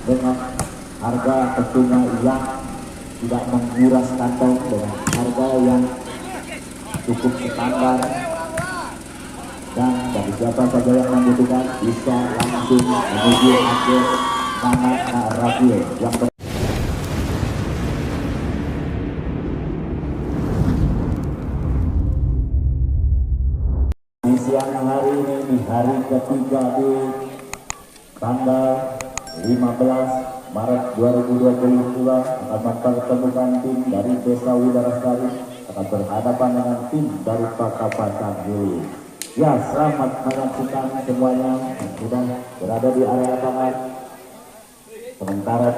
dengan harga tentunya yang tidak menguras kantong, dengan harga yang cukup standar, dan bagi siapa saja yang membutuhkan bisa langsung menuju agen Nana Radio yang di siang hari ini, di hari ketiga di tanggal 15 Maret 2022 akan mempertemukan tim dari Desa Widarasari akan berhadapan dengan tim dari Pakapasan Hulu. Ya, selamat menyaksikan semuanya yang sudah berada di area lapangan. Sementara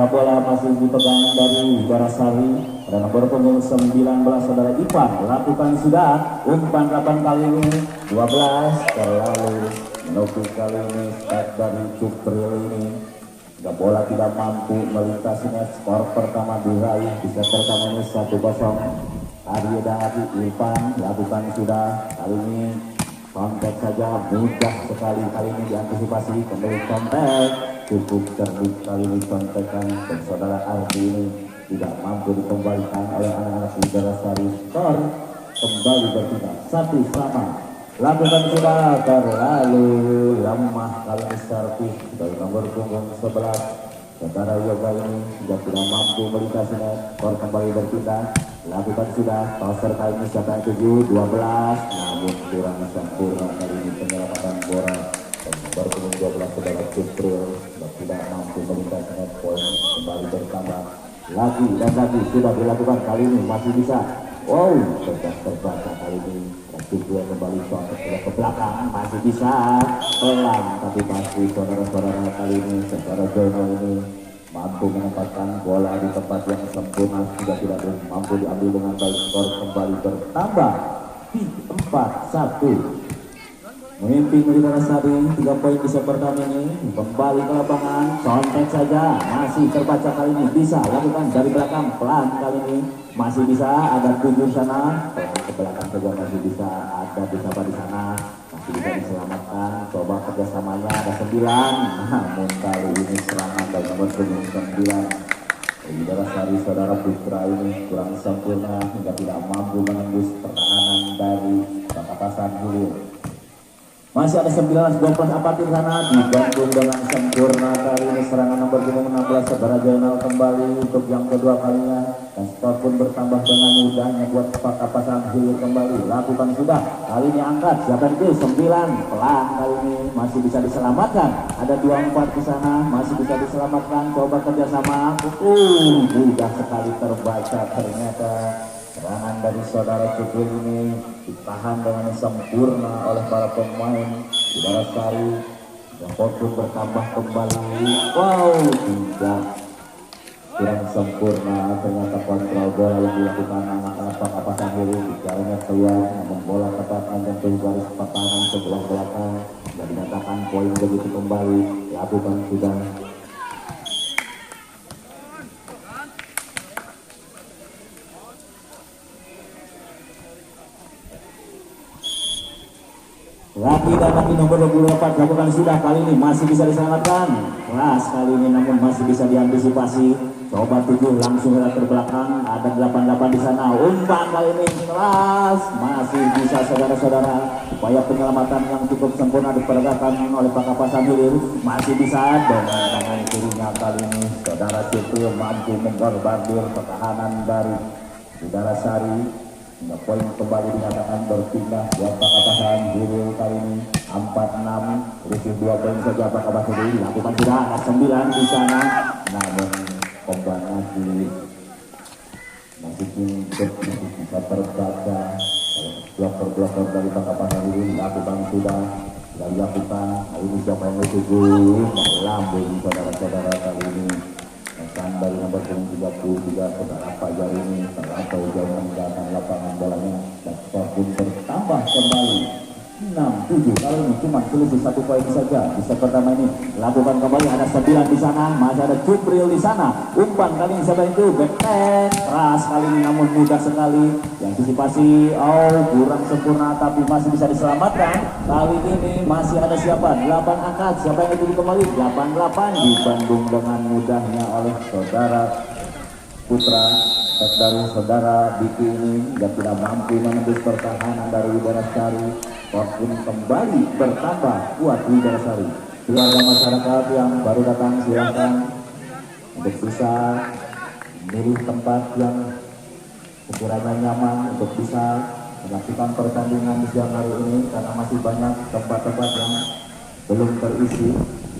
bola masih dipegang dari Widarasari pada nomor punggung 19 saudara Ipan. Lakukan sudah umpan 8 kali ini 12 terlalu menuju kali ini start dari Cukril ini. Jika bola tidak mampu melintasinya, skor pertama diraih di set pertama ini 1-0. Arya Dahati Ipan lakukan sudah kali ini kontak saja, mudah sekali kali ini diantisipasi, kembali kontak cukup cerdik kali ini kontekan, dan saudara Ardi ini tidak mampu dikembalikan oleh anak-anak Widarasari. Skor kembali berpindah 1-1. Lakukan sudah terlalu lemah kali ini servis dari nomor punggung 11 saudara Yoga ini juga tidak mampu melintasinya. Skor kembali berpindah. Lakukan sudah toser kali ini siapa yang 7-12, namun kurang sempurna kali ini penyelamatan bola. Dan nomor punggung 12 saudara Cukril tidak mampu melintasinya. Poin kembali bertambah lagi dan lagi sudah dilakukan kali ini masih bisa. Wow, sudah terbaca kali ini. Cukril kembali contoh ke belakang, masih bisa pelan tapi pasti saudara-saudara kali ini saudara Jono ini mampu menempatkan bola di tempat yang sempurna, sudah tidak mampu diambil dengan baik. Skor kembali bertambah 4-1. Memimpin Widarasari 3 poin di set pertama ini. Kembali ke lapangan, contek saja, masih terbaca kali ini, bisa lakukan dari belakang pelan kali ini, masih bisa, ada 7 sana, ke belakang saja masih bisa, ada siapa di sana, masih bisa diselamatkan. Coba kerjasamanya ada 9, namun kali ini serangan dari nomor 9 Widarasari saudara Putra ini kurang sempurna hingga tidak mampu menembus pertahanan dari Pakapasan Hulu. Masih ada 19-12 apatir sana, dibantu dengan sempurna kali ini serangan nomor 16 saudara Jainal kembali untuk yang kedua kalinya, dan skor pun bertambah dengan mudahnya buat Pakapasan Hilir kembali. Lakukan sudah kali ini, angkat siapa itu 9 pelan kali ini masih bisa diselamatkan, ada 24 di sana masih bisa diselamatkan. Coba kerjasama, mudah sekali terbaca ternyata. Serangan dari saudara Cukril ini ditahan dengan sempurna oleh para pemain Widarasari. Yang pun bertambah kembali. Wow, tidak kurang sempurna ternyata kontrol bola yang dilakukan anak-anak Pakapasan Hulu. Bicaranya keluar, namun bola tepat menyentuh garis pertahanan sebelah belakang dan dinyatakan poin begitu kembali. Lakukan sudah. Lagi dan lagi nomor 24 lakukan sudah kali ini masih bisa diselamatkan. Keras kali ini namun masih bisa diantisipasi. Coba 7 langsung ke belakang, ada 88 di sana. Umpan kali ini keras, masih bisa saudara-saudara. Upaya penyelamatan yang cukup sempurna diperagakan oleh Pakapasan Hilir, masih bisa dengan tangan kirinya kali ini saudara Cukril mampu memborbardir pertahanan dari Widarasari. Hingga poin kembali dinyatakan berpindah buat Pakapasan Hilir kali ini 4-6, risih 2 poin saja Pakapasan Hilir. Lakukan sudah 9 di sana, namun korban lagi masih bisa terbaca. Blokor dari Pakapasan Hilir lakukan sudah dilakukan. Ini siapa yang dituju lambung saudara-saudara kali ini. Pesan dari nomor 33 saudara Fajar ini terlampau jauh meninggalkan lapangan bolanya, dan skor pun bertambah kembali 6-7. Kalau ini cuma selisih 1 poin saja di set pertama ini. Lakukan kembali, ada 9 di sana, masih ada Cupril di sana. Umpan kali ini siapa itu? Benteng keras kali ini, namun mudah sekali. Antisipasi, kurang sempurna tapi masih bisa diselamatkan. Kali ini masih ada siapa? 8 angkat. Siapa yang itu kembali? 88 dibandung dengan mudahnya oleh saudara Putra dari saudara Diki ini yang tidak mampu menembus pertahanan dari Widarasari. Walaupun kembali bertambah kuat Widarasari. Keluarga masyarakat yang baru datang silakan untuk bisa memilih tempat yang sekiranya nyaman untuk bisa melakukan pertandingan di siang hari ini, karena masih banyak tempat-tempat yang belum terisi.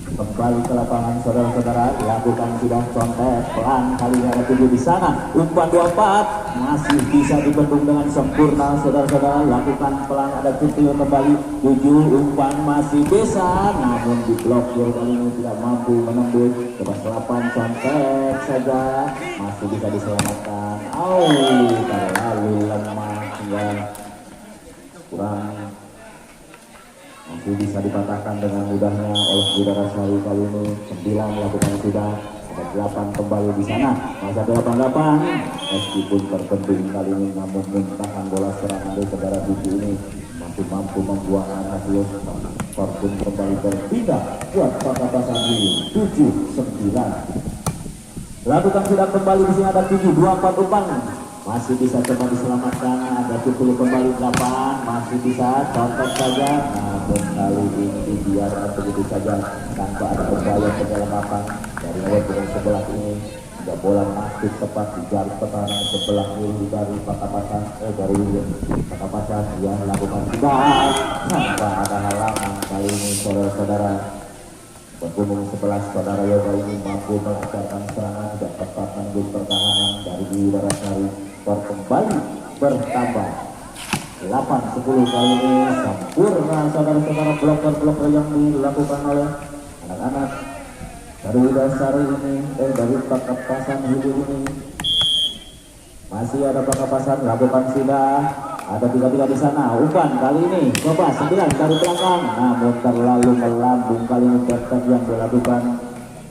Kembali ke lapangan saudara-saudara, lakukan sudah contek pelan, kali ini ada 7 di sana. Umpan 24 masih bisa dibendung dengan sempurna saudara-saudara. Lakukan pelan, ada Cutil kembali 7, umpan masih bisa namun diblokir, kali ini tidak mampu menembus. Coba 8 contek saja masih bisa diselamatkan. Terlalu lemah ya, kurang masih bisa dipatahkan dengan mudahnya oleh Widarasari. Kali ini 9 lakukan sudah, ada 8 kembali di sana, masih ada 88 meskipun terbentuk kali ini, namun muntahan bola serangan dari saudara Diki ini masih mampu membuahkan hasil. Skor pun kembali berpindah buat Pakatasan ini 7-9. Lakukan sudah kembali di sini, ada 7, 24 umpan masih bisa coba diselamatkan. Ada 10 kembali 8 masih bisa contek saja, namun kali ini dibiarkan begitu saja tanpa ada upaya penyelamatan dari nomor sebelah ini. Tidak bola masuk tepat di garis pertahanan sebelah kiri dari Pakatasan yang melakukan tidak tanpa ada halangan. Kali ini saudara-saudara berhubung 11 saudara Yoga ini mampu melancarkan serangan dan tepat menembus pertahanan dari Widarasari. Kembali bertambah 8-10. Kali ini sempurna saudara-saudara bloker-bloker yang dilakukan oleh anak-anak dari Widarasari ini, dari Pakatasan Hilir ini. Masih ada Pakatasan, lakukan sudah, ada 3-3 di sana. Umpan kali ini coba 9 dari belakang, namun terlalu melambung. Kali ini teknik yang dilakukan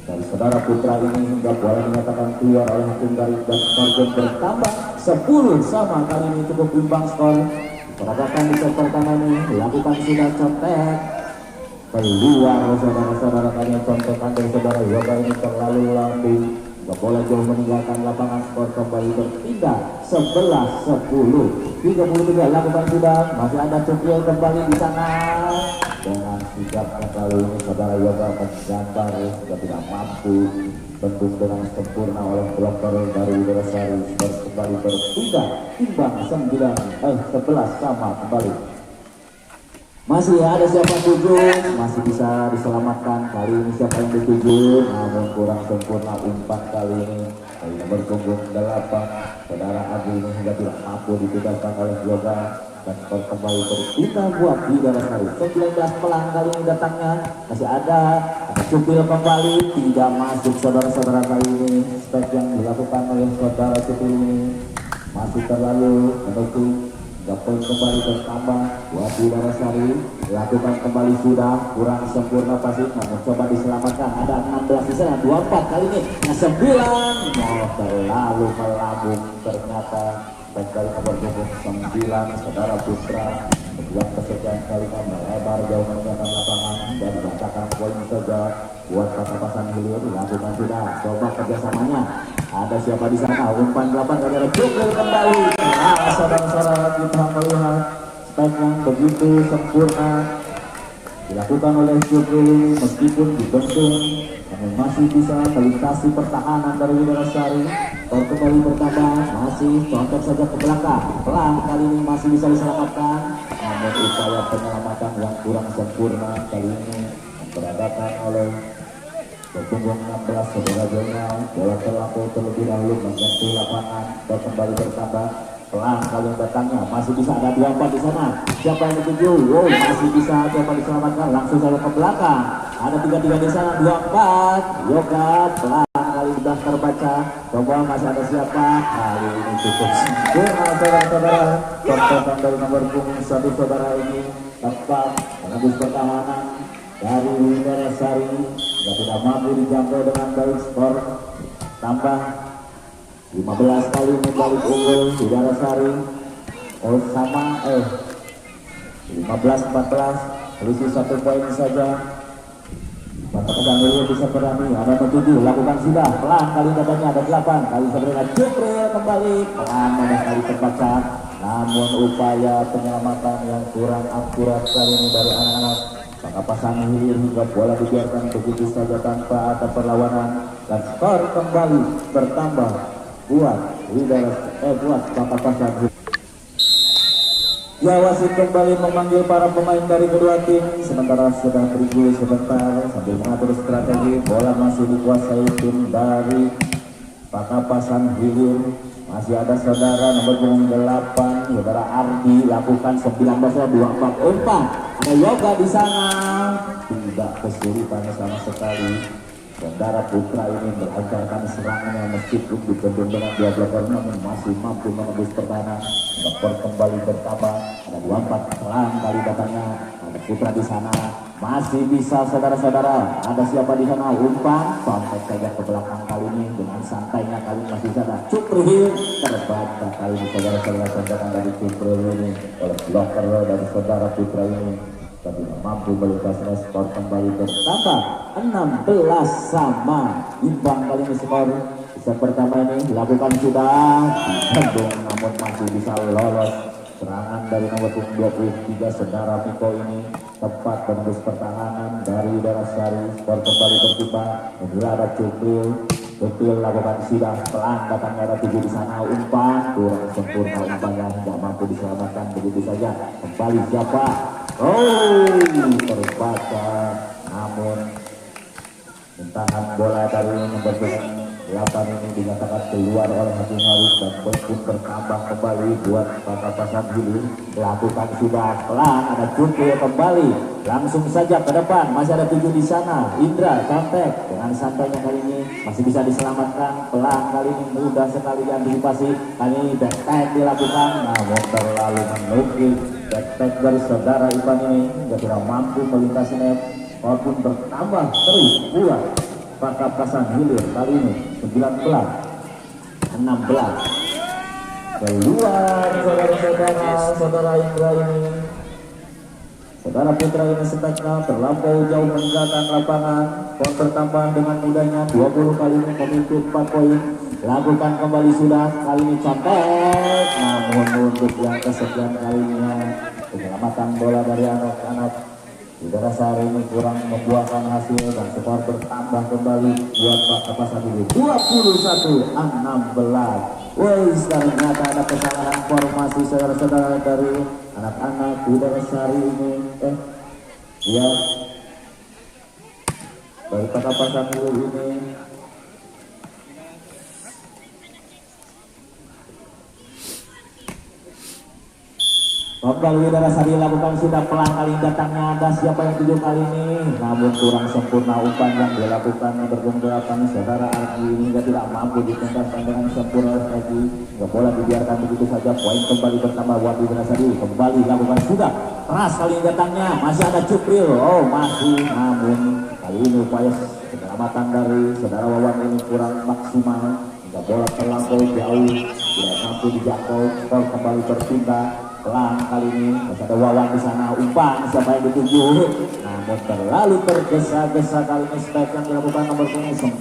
dari saudara Putra ini hingga bola dinyatakan keluar oleh hakim dari, dan skor bertambah 10 sama. Kali ini cukup imbang skor. Perhatikan di set pertama ini, lakukan sudah contek keluar saudara-saudara. Kali ini contekan dari saudara Yoga ini terlalu lambung, gak boleh jauh meninggalkan lapangan. Skor kembali berpindah 11-10. 33 lakukan sudah, masih ada Cupril kembali di sana. Dengan sikapnya kali ini saudara Yoga menggambar sudah tidak mampu tembus dengan sempurna oleh bloker dari Widarasari. Skor kembali berpindah imbang 11 sama kembali. Masih ada siapa 7 masih bisa diselamatkan. Kali ini siapa yang dituju, namun kurang sempurna umpan kali ini. Kali ini berpunggung 8 saudara Adi ini hingga tidak mampu dibebaskan oleh Yoga. Dan skor kembali berpindah buat Widarasari. 19 pelan kali ini datangnya. Masih ada Cupril kembali, tidak masuk saudara-saudara. Kali ini step yang dilakukan oleh saudara Cupril ini masih terlalu menutup. Poin kembali bertambah buat Widarasari. Lakukan kembali sudah, kurang sempurna pasti, namun coba diselamatkan. Ada 16 di sana, 24 kali ini 9 terlalu melambung ternyata. Baik dari nomor 9 saudara Putra berjuang kesekian kali melebar jauh meninggalkan lapangan dan dibacakan poin saja buat Pakatasan Hilir. Lakukan sudah, coba kerjasamanya. Ada siapa di sana? Umpan 8 kali ada Cupril kembali. Saudara-saudara kita melihat step yang begitu sempurna dilakukan oleh Cupril ini, meskipun dibentung namun masih bisa melintasi pertahanan dari Widarasari. Skor kembali bertambah, masih contek saja ke belakang. Pelan kali ini masih bisa diselamatkan, namun upaya penyelamatan yang kurang sempurna kali ini berhadapan oleh berpunggung 16 saudara Jona. Bola terlampau terlebih dahulu mengganti lapangan. Skor kembali bertambah pelan kali datangnya, masih bisa ada 24 di sana. Siapa yang dituju? Masih bisa coba diselamatkan, langsung saja ke belakang. Ada 3-3 di sana, 24 Yoga pelan kali sudah terbaca. Coba masih ada siapa? Kali ini cukup sempurna saudara-saudara. Contohkan dari nomor punggung 1 saudara ini tepat menembus pertahanan dari Widara Sari, tidak mampu dijangkau dengan baik. Skor tambah 15 kali membalik unggul Widara Sari. Oh sama 15-14, selisih 1 poin saja. Katakan dulu bisa berani, ada 7, lakukan sudah, pelan kali katanya ada 8, kali sebenarnya Jupril kembali, pelan ada kali terbaca, namun upaya penyelamatan yang kurang akurat kali ini dari anak-anak. Maka pasang hilir hingga bola dibiarkan begitu saja tanpa ada perlawanan, dan skor kembali bertambah buat buat Maka pasang hilir. Ya, wasit kembali memanggil para pemain dari kedua tim, sementara sedang bergulir sebentar sambil mengatur strategi. Bola masih dikuasai tim dari Pakapasan Hilir. Masih ada saudara nomor punggung 8, saudara Ardi, lakukan 19-24 umpan. Ada Yoga di sana, tidak kesulitan sama sekali. Saudara Putra ini melancarkan serangannya meskipun dibendung dengan 2 blokor, namun masih mampu menembus pertahanan. Skor kembali bertambah, ada 24, pelan kali datangnya. Ada Putra di sana, masih bisa saudara-saudara. Ada siapa di sana? Umpan sampai saja ke belakang kali ini dengan santainya kali masih ada Cupril terbaca kali ini saudara-saudara. Tendangan dari Cupril ini oleh bloker dari saudara Putra ini tapi mampu melintasi. Skor kembali bertambah 16 sama, imbang kali ini skor. Set pertama ini dilakukan sudah dibendung, namun masih bisa lolos. Serangan dari nomor 23 saudara Miko ini tepat menembus pertahanan dari Widara Sari. Skor kembali bertambah, mengira ada Cupril lakukan sudah, pelan datangnya ada 7 di sana. Umpan kurang sempurna, umpannya tidak mampu diselamatkan begitu saja. Kembali siapa? Terbaca, namun mentahan bola dari nomor 8 ini dinyatakan keluar oleh Hakim Haris, dan pun bertambah kembali buat Pakapasan Hilir. Lakukan sudah, pelan ada Cupril kembali, langsung saja ke depan. Masih ada 7 di sana. Indra contek dengan santainya kali ini masih bisa diselamatkan. Pelan kali ini mudah sekali diantisipasi. Kali ini back tag dilakukan, namun terlalu menukil. Back tag dari saudara Ivan ini tidak mampu melintasi net. Walaupun bertambah terus buat Pakapasan Hilir kali ini 19-16 keluar saudara Indra ini. Saudara Putra ini setaknya terlampau jauh meninggalkan lapangan. Skor bertambah dengan mudahnya 20 kali ini memimpin 4 poin. Lakukan kembali sudah, kali ini contek, namun untuk yang kesekian kalinya penyelamatan bola dari anak-anak Widara Sari ini kurang membuahkan hasil, dan skor bertambah kembali buat Pakapasan Hilir 21-16. Wih, ternyata ada kesalahan formasi saudara-saudara dari anak-anak Widara Sari ini. Ya, dari Pakapasan Hilir ini kembali Widara Sari lakukan sudah, pelan kali datangnya. Ada siapa yang 7 kali ini, namun kurang sempurna umpan yang dilakukan bergenggapan saudara Ardi ini tidak mampu dituntaskan dengan sempurna lagi. Nggak boleh dibiarkan begitu saja. Poin kembali bertambah buat Widara Sari. Kembali lakukan sudah, keras kali datangnya. Masih ada Cupril, masih, namun kali ini upaya keselamatan dari saudara Wawan ini kurang maksimal. Nggak bola terlampau jauh, tidak mampu dijangkau. Skor kembali berpindah. Pelan kali ini masih ada Wawan di sana. Umpan siapa yang dituju, namun terlalu tergesa-gesa kali ini. Step yang dilakukan nomor 19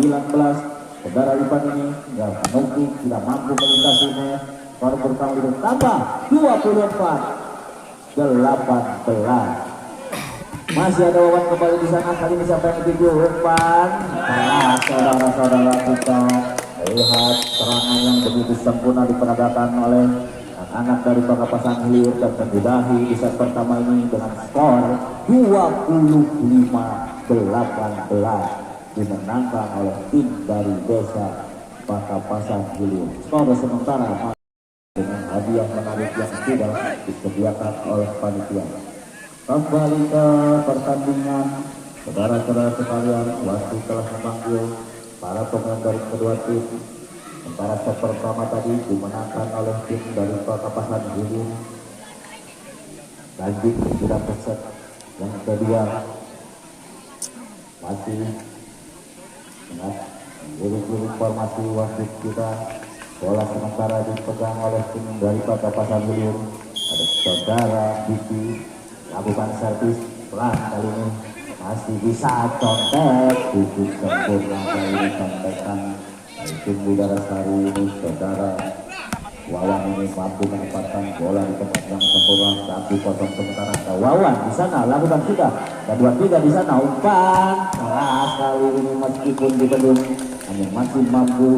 saudara Ivan ini nggak mungkin tidak mampu melintasinya. Skor berkali bertambah 24-18. Masih ada Wawan kembali di sana. Kali ini siapa yang dituju, umpan. Saudara-saudara kita lihat serangan yang begitu sempurna diperagakan oleh anak dari Pakapasan Hilir, dan terjudahi di set pertama ini dengan skor 25-18 dimenangkan oleh tim dari desa Pakapasan Hilir. Skor sementara dengan hadiah menarik yang sudah disediakan oleh panitia. Kembali ke pertandingan, saudara-saudara sekalian, wasit telah memanggil para pemain dari kedua tim. Sementara set pertama tadi dimenangkan oleh tim dari Pakapasan Hilir. lanjut sudah peset yang kedua masih ingat lirik-lirik formasi wasit kita. Bola sementara dipegang oleh tim dari Papasan Hilir. Ada saudara Diki lakukan servis pelan kali ini masih bisa contek tujuh sempurna kali ini contekan tim udara Sari ini saudara Wawan ini mampu menempatkan bola di tempat yang sempurna tapi kosong sementara ada Wawan di sana lakukan sudah kedua tiga di sana umpan keras kali ini meskipun dibendung hanya masih mampu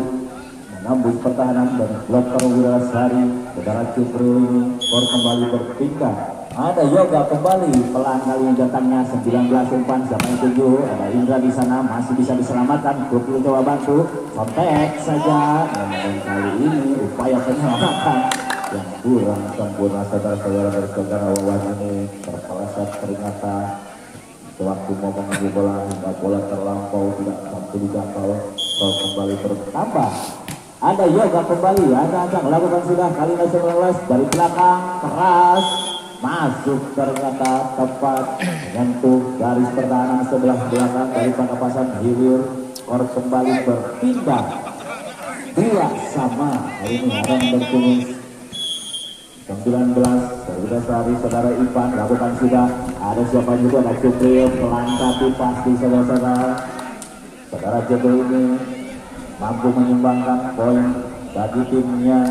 menembus pertahanan dan bloker udara Sari saudara Cipril ini skor kembali berpindah. Ada Yoga kembali pelan kali ini datangnya 19 umpan siapa yang 7 ada Indra di sana masih bisa diselamatkan Kupil coba bantu kontek saja namun kali ini upaya penyelamatan yang kurang sempurna saudara-saudara dari saudara Wawan ini terpeleset ternyata sewaktu mau mengambil bola hingga bola terlampau tidak mampu dijangkau kalau kembali bertambah. Ada Yoga kembali ada Ajang lakukan sudah kali ini 19 dari belakang keras masuk ternyata tepat menyentuh garis pertahanan sebelah belakang dari Papasan Hilir. Skor kembali berpindah 2-2 hari ini orang bertulis 19 saudara Sari saudara Ivan lakukan sudah ada siapa juga ada Cupril pelan tapi pasti saudara Joko ini mampu menyumbangkan poin bagi timnya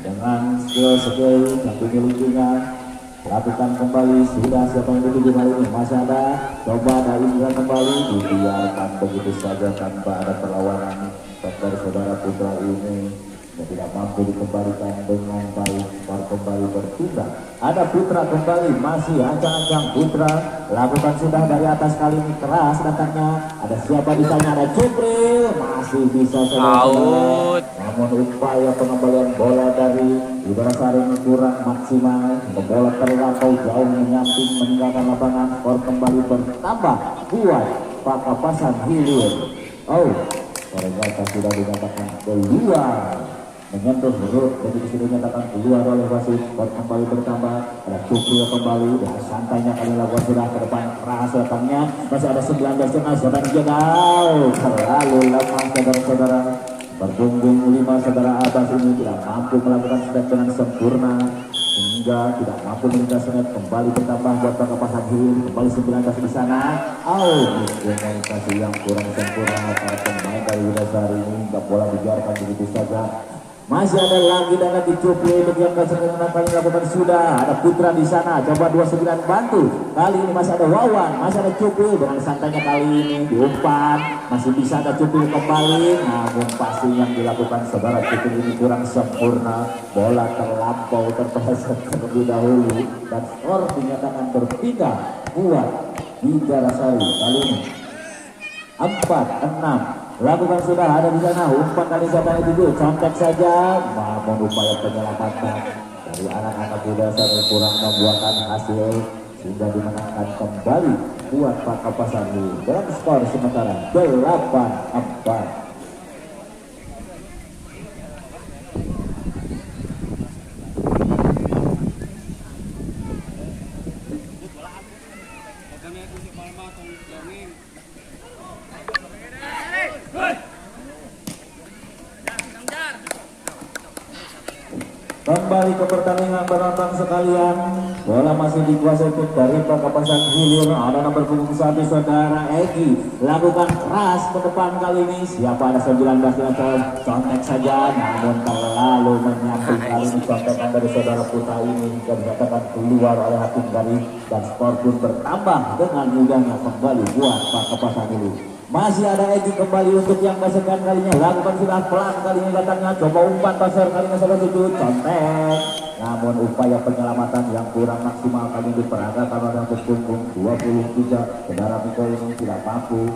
dengan skill yang dimilikinya. Lakukan kembali sudah siapa yang dituju kali ini masih ada coba ada Indra kembali dibiarkan begitu saja tanpa ada perlawanan dari saudara Putra ini yang tidak mampu dikembalikan dengan baik. Skor kembali berpindah ada Putra kembali masih ancang-ancang Putra lakukan sudah dari atas kali ini keras datangnya ada siapa di sana ada Cupril masih bisa out namun upaya pengembalian bola dari udara Sari ini kurang maksimal bola terlampau jauh menyamping meninggalkan lapangan. Skor kembali bertambah buat Papasan Hilir. Ternyata sudah dikatakan keluar menyentuh huruf jadi disuruh nyatakan keluar oleh wasit. Skor kembali bertambah ada Cupril kembali dan santainya kali lakukan sudah ke depan keras datangnya masih ada 19 jengah saudara jauh terlalu lemah saudara-saudara berpunggung 5 saudara Abbas ini tidak mampu melakukan step dengan sempurna hingga tidak mampu melintas net kembali bertambah buat Papasan Hilir kembali 19 di sana. Komunikasi yang kurang sempurna para pemain dari udara Sari ini hingga bola dibiarkan begitu saja. Masih ada lagi dan lagi Cupril yang kali lakukan sudah ada Putra di sana coba 29 bantu kali ini masih ada Wawan masih ada Cupril dengan santainya kali ini diumpan masih bisa ada Cupril kembali namun pasti yang dilakukan saudara Cupril ini kurang sempurna bola terlampau terpeleset terlebih dahulu dan skor dinyatakan berpindah buat Udara Sari kali ini 4-6. Lakukan sudah ada di sana umpan kali siapa itu contek saja namun upaya penyelamatan dari anak-anak Udara Sari kurang membuahkan hasil sehingga dimenangkan kembali buat Papasan Hilir dalam skor sementara 8-4. Kembali ke pertandingan penonton sekalian, bola masih dikuasai tim dari Papasan Hilir. Ada nomor punggung 1 saudara Egi lakukan keras ke depan kali ini siapa ada 19 yang contek saja namun terlalu menyamping kali ini contekan dari saudara Putra ini hingga dikatakan keluar oleh hakim garis dan skor pun bertambah dengan mudahnya kembali buat Papasan Hilir. Masih ada Egi kembali untuk yang kesekian kalinya lakukan sudah pelan kali ini datangnya coba umpan pasar kali ini salah satu contek namun upaya penyelamatan yang kurang maksimal kali ini diperagakan oleh punggung 23 saudara Miko ini tidak mampu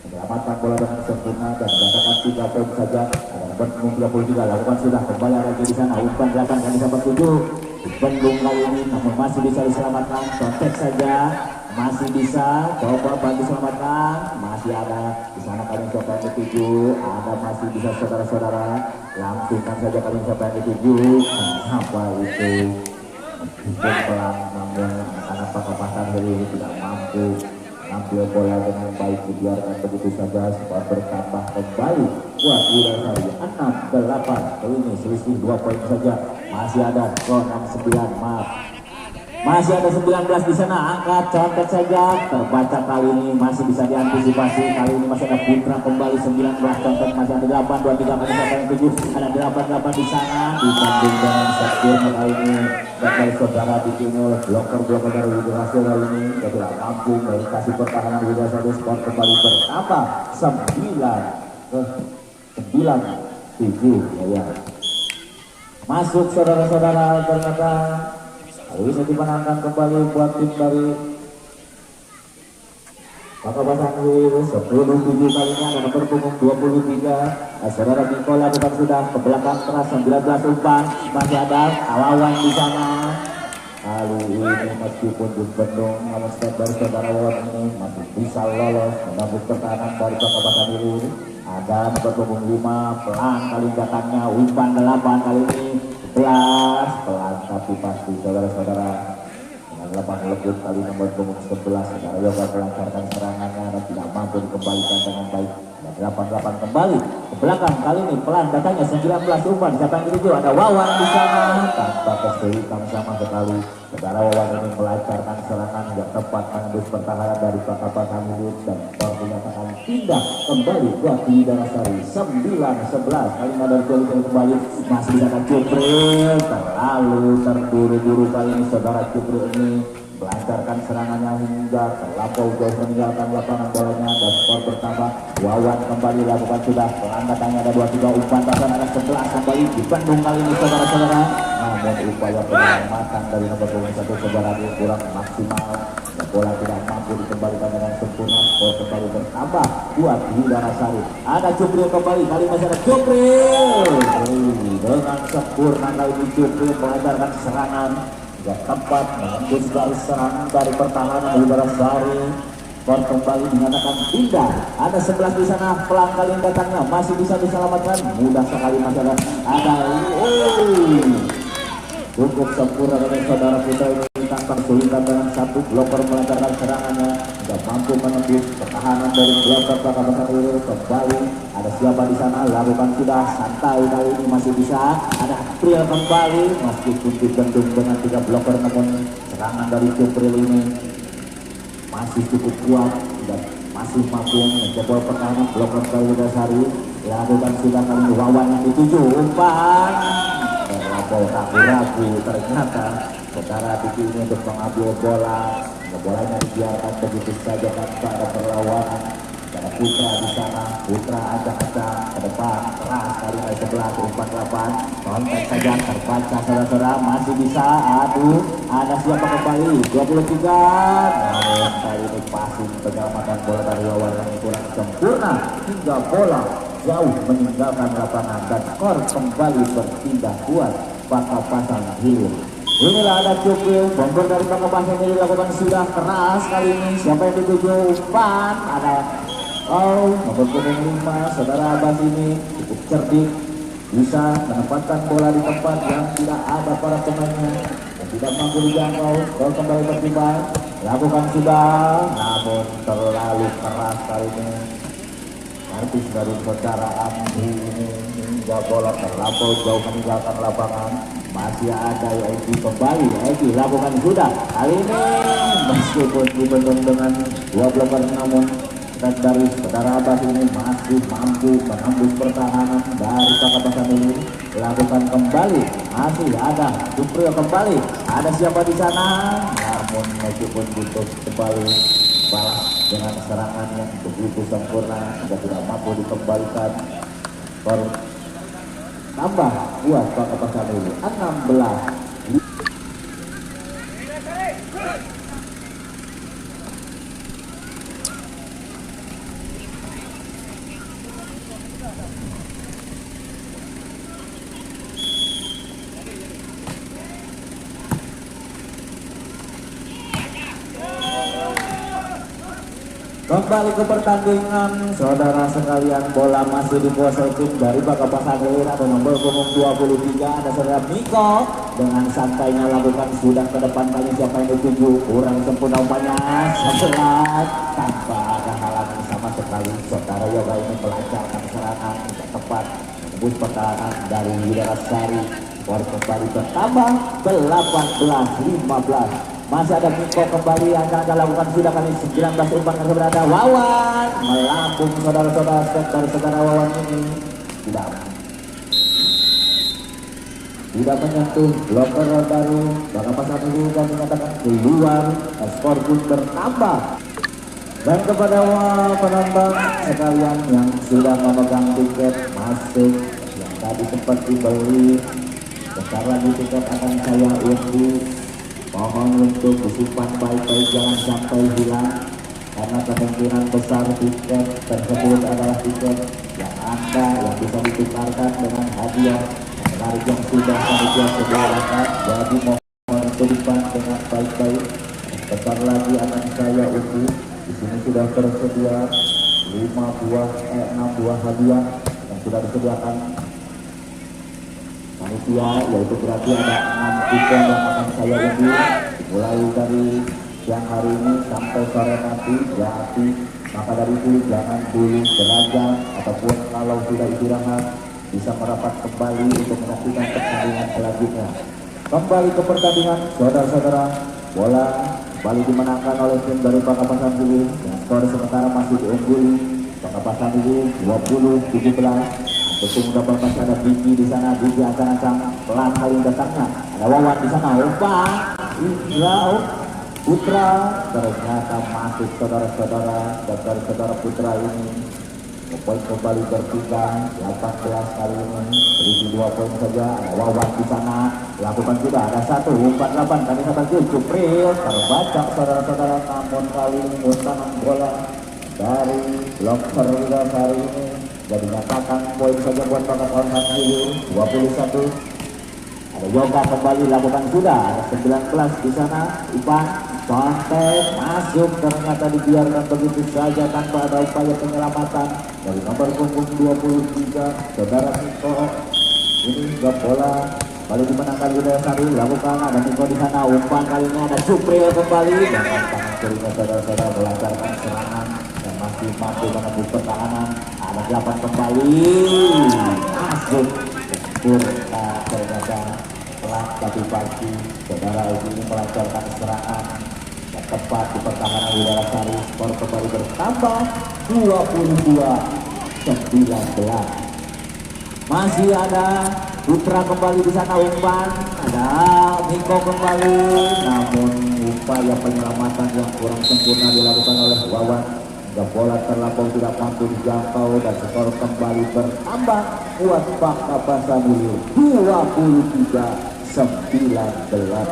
menyelamatkan bola dengan sempurna dan dikatakan 3 poin saja. Ada nomor punggung 33 lakukan sudah kembali lagi di sana umpan 8 kali sampai 7 dibendung kali ini namun masih bisa diselamatkan contek saja masih bisa coba bantu selamatkan masih ada di sana kali siapa yang dituju ada masih bisa saudara-saudara langsungkan saja kali siapa yang dituju apa itu Cukup pelan namun anak Pakapasan ini tidak mampu ambil bola dengan baik, dibiarkan begitu saja. Skor bertambah kembali buat Widasari 6-8. Kali ini selisih 2 poin saja. Masih ada skor 6-9. Masih ada 19 di sana, angkat contek saja, terbaca kali ini masih bisa diantisipasi. Kali ini masih ada Putra kembali 19 contek, masih ada 8, 23 masih ada 7, ada 88 di sana. Dibanding dengan Sempurna kali ini bakal saudara dikirim oleh bloker dari Widasari kali ini tidak mampu melintasi pertahanan Widasari. Skor kembali bertambah 9-7 ya. Masuk saudara-saudara, ternyata bisa dimenangkan kembali buat tim dari Pakapasan Hilir 10-7. Kali ini ada nomor punggung 23. Saudara Nikola bukan sudah ke belakang keras 19 umpan. Masih ada lawan di sana. Kali ini meskipun dibendung, namun step dari saudara Wawan ini masih bisa lolos menembus pertahanan dari Pakapasan Hilir. Ada nomor punggung 5 pelan kali datangnya umpan 8 kali ini 11 pelan tapi pasti saudara-saudara dengan 8 lebut kali nomor punggung 11. Saudara Yoga melancarkan serangannya dan tidak mampu dikembalikan dengan baik. 8-8 kembali ke belakang. Kali ini pelan datangnya 19 umpan. Siapa yang dituju? Ada Wawan di sana tanpa kesulitan sama sekali. Saudara Wawan ini melancarkan serangan yang tepat menembus pertahanan dari Pakapasan Hilir dan skor dinyatakan pindah kembali buat Widasari 9-11. Kali ini ada kembali masih bisa Cupril, terlalu terburu-buru kali ini saudara Cupril ini melancarkan serangannya hingga terlampau jauh meninggalkan lapangan bolanya dan skor bertambah. Wawan kembali lakukan sudah pelan datangnya ada 23 umpan bahkan ada 11 kembali di Bandung kali ini saudara-saudara. Namun upaya penyelamatan dari nomor 21 saudara kurang maksimal dan bola tidak mampu dikembalikan dengan sempurna. Skor kembali bertambah buat Widasari. Ada Cupril kembali, kali masih ada Cupril dengan sempurna kali ini Cupril melancarkan serangan yang tepat menembus garis serangan dari pertahanan Widasari. Skor kembali dinyatakan pindah. Ada 11 di sana, pelan kali datangnya masih bisa diselamatkan. Mudah sekali masih ada cukup sempurna dari saudara kita ini tanpa kesulitan dengan satu bloker melancarkan serangannya. Tidak mampu menembus pertahanan dari bloker Pakapasan Hilir. Kembali ada siapa di sana, lakukan sudah santai kali ini masih bisa. Ada April kembali meskipun dibendung dengan 3 bloker, namun serangan dari April ini masih cukup kuat dan masih mampu menjebol pertahanan bloker dari Widasari. Lakukan sudah kali ini Wawan yang dituju umpan terlampau ragu-ragu. Ternyata saudara Diki ini untuk mengambil bola, bolanya dibiarkan begitu saja tanpa ada perlawanan. Ada Putra di sana, Putra acak-acak ke depan keras kali ini 11 umpan 8 kontak saja terbaca saudara-saudara masih bisa. Aduh, ada siapa kembali 23, namun kali ini passing penyelamatan bola dari Wawan yang kurang sempurna hingga bola jauh meninggalkan lapangan dan skor kembali berpindah buat Pakapasan Hilir. Inilah ada Cupril, bomber dari Pakapasan Hilir dilakukan sudah keras kali ini. Siapa yang dituju umpan? Ada nomor punggung 5 saudara Abbas ini cukup cerdik, bisa menempatkan bola di tempat yang tidak ada para pemainnya dan tidak mampu dijangkau. Gol kembali bertimbang, lakukan sudah namun terlalu keras kali ini. Artis dari saudara Andi ini hingga bola terlampau jauh meninggalkan lapangan. Masih ada Egi kembali, Egi lakukan sudah kali ini meskipun dibendung dengan 2 bloker, namun dari saudara Abbas ini masih mampu menembus pertahanan dari Pakapasan Hilir. Lakukan kembali, masih ada Cupril kembali, ada siapa di sana, namun meskipun butuh kembali balas dengan serangan yang begitu sempurna juga tidak mampu dikembalikan. Skor tambah buat Pakapasan Hilir 16. Kembali ke pertandingan, saudara sekalian, bola masih dikuasai tim dari Bakapasan Hilir. Ada nomor punggung 23, ada saudara Miko dengan santainya lakukan sudah ke depan kali siapa yang dituju, kurang sempurna umpannya, 11 tanpa ada halangan sama sekali. Saudara Yoga ini melancarkan serangan yang tepat menembus pertahanan dari Widarasari. Skor kembali bertambah 18-15. Masih ada Miko kembali yang akan lakukan sudah kali 19 umpan yang berada. Wawan melambung saudara-saudara, step dari saudara Wawan ini tidak menyentuh bloker baru. Bakapasan ini dan menyatakan keluar, skor pun bertambah. Dan kepada penonton sekalian yang sudah memegang tiket masuk, yang tadi sempat dibeli, sekarang lagi tiket akan saya undi. Mohon untuk disimpan baik-baik, jangan sampai hilang, karena kemungkinan besar tiket tersebut adalah tiket yang bisa ditukarkan dengan hadiah menarik yang sudah panitia sediakan. Jadi mohon untuk disimpan dengan baik-baik. Besar lagi akan saya undi. Di sini sudah tersedia 6 buah hadiah yang sudah disediakan panitia, yaitu berarti ada 6 tiket yang akan saya undi mulai dari siang hari ini sampai sore nanti. Jadi maka dari itu jangan dulu belajar, ataupun kalau sudah istirahat bisa merapat kembali untuk menyaksikan pertandingan selanjutnya. Kembali ke pertandingan, saudara-saudara, bola kembali dimenangkan oleh tim dari Bakapasan Hilir. Skor sementara masih diungguli Bakapasan Hilir 20-17. Betul dapat ada Biji di sana. Biji ancang-ancang pelan kali datangnya. Ada Wawan di sana. Umpan Putra ternyata masuk, saudara-saudara. Dan saudara Putra ini poin kembali berpindah 18 kali ini berisi 2 poin saja. Ada Wawan di sana lakukan sudah ada 1-4-8 kali sahabat Cupril terbaca, saudara-saudara. Namun kali ini umpan bola dari blocker Widarasari ini jadi nyatakan poin saja buat Bakapasan Hilir 21. Ada Yoga kembali lakukan sudah, ada 19 di sana. Ipan santai masuk, ternyata dibiarkan begitu saja tanpa ada upaya penyelamatan dari nomor punggung 23 saudara Miko. Ini bola kembali dimenangkan Widarasari, lakukan ada Miko di sana. Umpan kali ini ada Cupril kembali dengan tangan kirinya, saudara-saudara, melancarkan serangan dan masih mampu menembus pertahanan. Ada 8 kembali masuk sempurna, ternyata pelan tapi pasti saudara ini melancarkan serangan yang tepat di pertahanan Widarasari. Skor kembali bertambah 22-19. Masih ada Putra kembali di sana. Umpan ada Miko kembali, namun upaya penyelamatan yang kurang sempurna dilakukan oleh Wawan. Bola terlampau tidak mampu dijangkau dan skor kembali bertambah buat Bakapasan Hilir 23-19.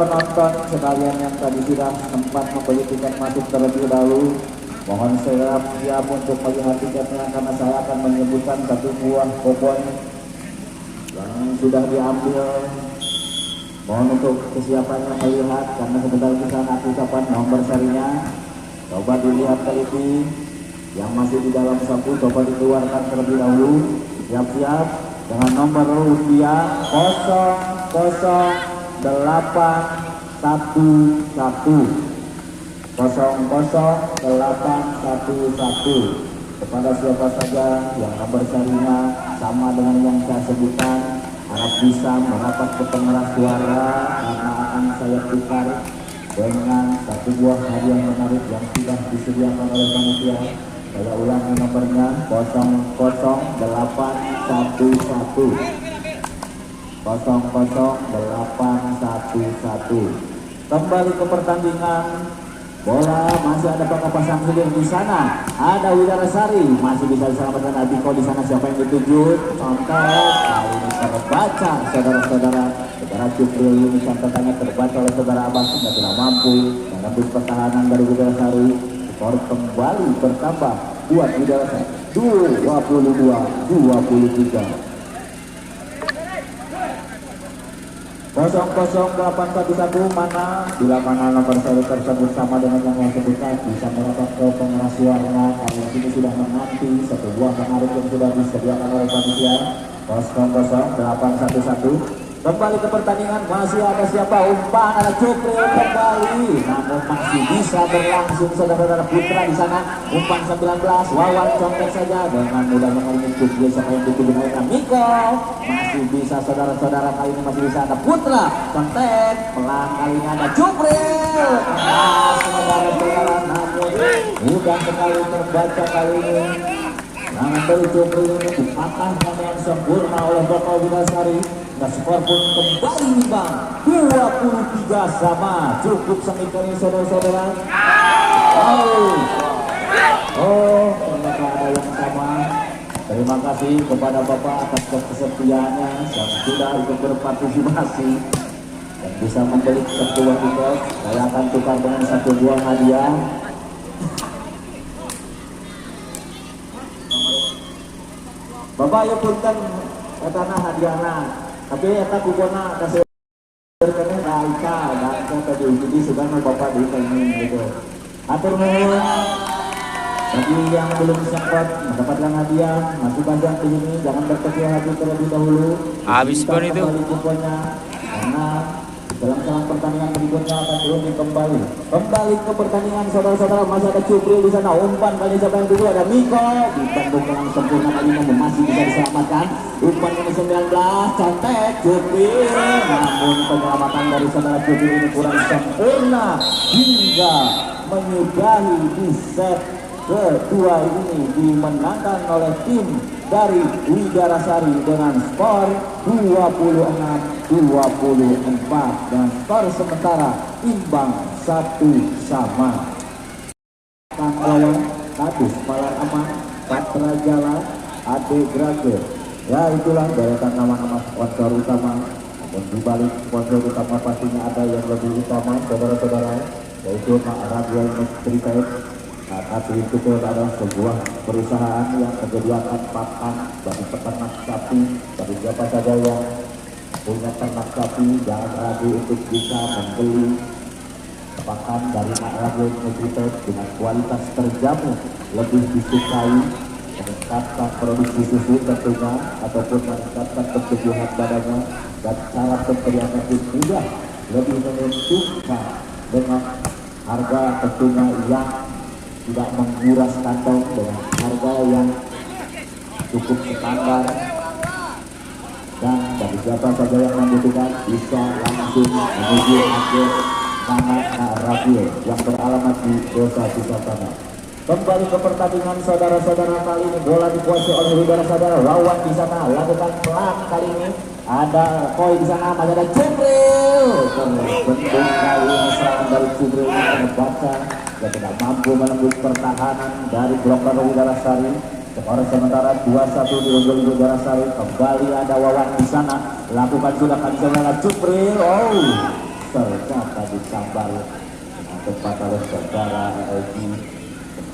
Penonton sekalian yang tadi sudah sempat membeli tiket masuk terlebih dahulu, mohon siap untuk melihat tiketnya, karena saya akan menyebutkan 1 buah kupon yang sudah diambil. Mohon untuk kesiapannya melihat, karena sebentar kita nanti ucapan nomor serinya. Coba dilihat teliti yang masih di dalam sapu, coba dikeluarkan terlebih dahulu. Siap-siap dengan nomor undian 00811 kepada siapa saja yang nomor serinya sama dengan yang saya sebutkan, harap bisa merapat ke pengeras suara, karena akan saya tukar dengan 1 buah hadiah menarik yang sudah disediakan oleh panitia. Saya ulangi nomornya 00811. Kembali ke pertandingan, bola masih ada Bakapasan Hilir di sana. Ada Widarasari masih bisa diselamatkan. Abiko di sana, siapa yang dituju? Contek kali ini terbaca, saudara-saudara. Saudara Cupril ini contekannya terbaca oleh saudara Abbas, tidak mampu menembus pertahanan dari Widarasari. Skor kembali bertambah buat Widarasari 22-23. 00811 mana bila mana nomor seri tersebut sama dengan yang saya sebutkan bisa merapat ke pengeras suara. Kali ini sudah menanti satu buah pengaruh yang sudah disediakan oleh panitia. 00811 kembali ke pertandingan, masih ada siapa? Umpan ada Cupril kembali, namun masih bisa berlangsung saudara-saudara putra di sana. Umpan 19, Wawan contek saja dengan mudah mengalami Cupril siapa yang dituju oleh Miko. Masih bisa saudara-saudara, kali ini masih bisa ada putra contek, pelan kali ini ada Cupril. Saudara-saudara, namun mudah sekali terbaca kali ini. Namun dari Cupril ini dipatahkan dengan sempurna oleh Bapak Widasari. Nah, skor pun kembali imbang 23 sama. Cukup sengit kali saudara-saudara. Ternyata ada yang sama. Terima kasih kepada Bapak atas kesetiaannya yang sudah ikut berpartisipasi dan bisa membeli sebuah tiket. Saya akan tukar dengan satu buah hadiah. Bapak ya punten katana hadiahna. Tapi eta kupona kasih berkenaan Raika dan tadi jadi sudah Bapak di ini gitu. Atur nuhun. Bagi yang belum sempat mendapatkan hadiah, masih banyak di sini, jangan berkecil hati terlebih dahulu. Habis pun itu. Kuponnya karena dalam pertandingan berikutnya akan turun kembali. Kembali ke pertandingan saudara-saudara, masih ada Cupril di sana. Umpan kali siapa yang dulu ada Miko. Dibantu dengan sempurna kali ini masih bisa diselamatkan. Umpan kali 19 contek Cupril. Namun penyelamatan dari saudara Cupril ini kurang sempurna hingga menyudahi di set kedua ini dimenangkan oleh tim dari Widarasari dengan skor 26-24 dan skor sementara imbang 1 sama. Lawan Kadus Malar Aman, Patra Jala, Ade Grage. Ya itulah deretan nama-nama sponsor utama. Dan dibalik sponsor utama pastinya ada yang lebih utama saudara-saudara, yaitu Pak Radio Prepaid. Nah, tapi itu adalah sebuah perusahaan yang menyediakan pakan bagi peternak sapi. Bagi siapa saja yang punya ternak sapi, jangan ragu untuk bisa membeli pakan dari Mak Radio Nutrited dengan kualitas terjamin, lebih disukai, meningkatkan produksi susu tentunya, ataupun meningkatkan pertumbuhan badannya, dan cara pemberiannya pun mudah, lebih menentukan dengan harga tentunya yang tidak menguras kantong, dengan harga yang cukup standar. Dan bagi siapa saja yang membutuhkan bisa langsung menuju agen Nama Radio yang beralamat di Desa Cisatana. Kembali ke pertandingan saudara-saudara, kali ini bola dikuasai oleh saudara-saudara. Lawan di sana lakukan pelan kali ini. Ada Koi di sana, masih ada Cupril. Bentuk kali ini serangan dari Cupril ini terbaca. Dia tidak mampu menembus pertahanan dari bloker Widarasari. Skor sementara 2-1 di unggul Widarasari. Kembali ada Wawan di sana. Lakukan sudah kan saudara Cupril. Ternyata disambar dengan tempat oleh saudara Egi.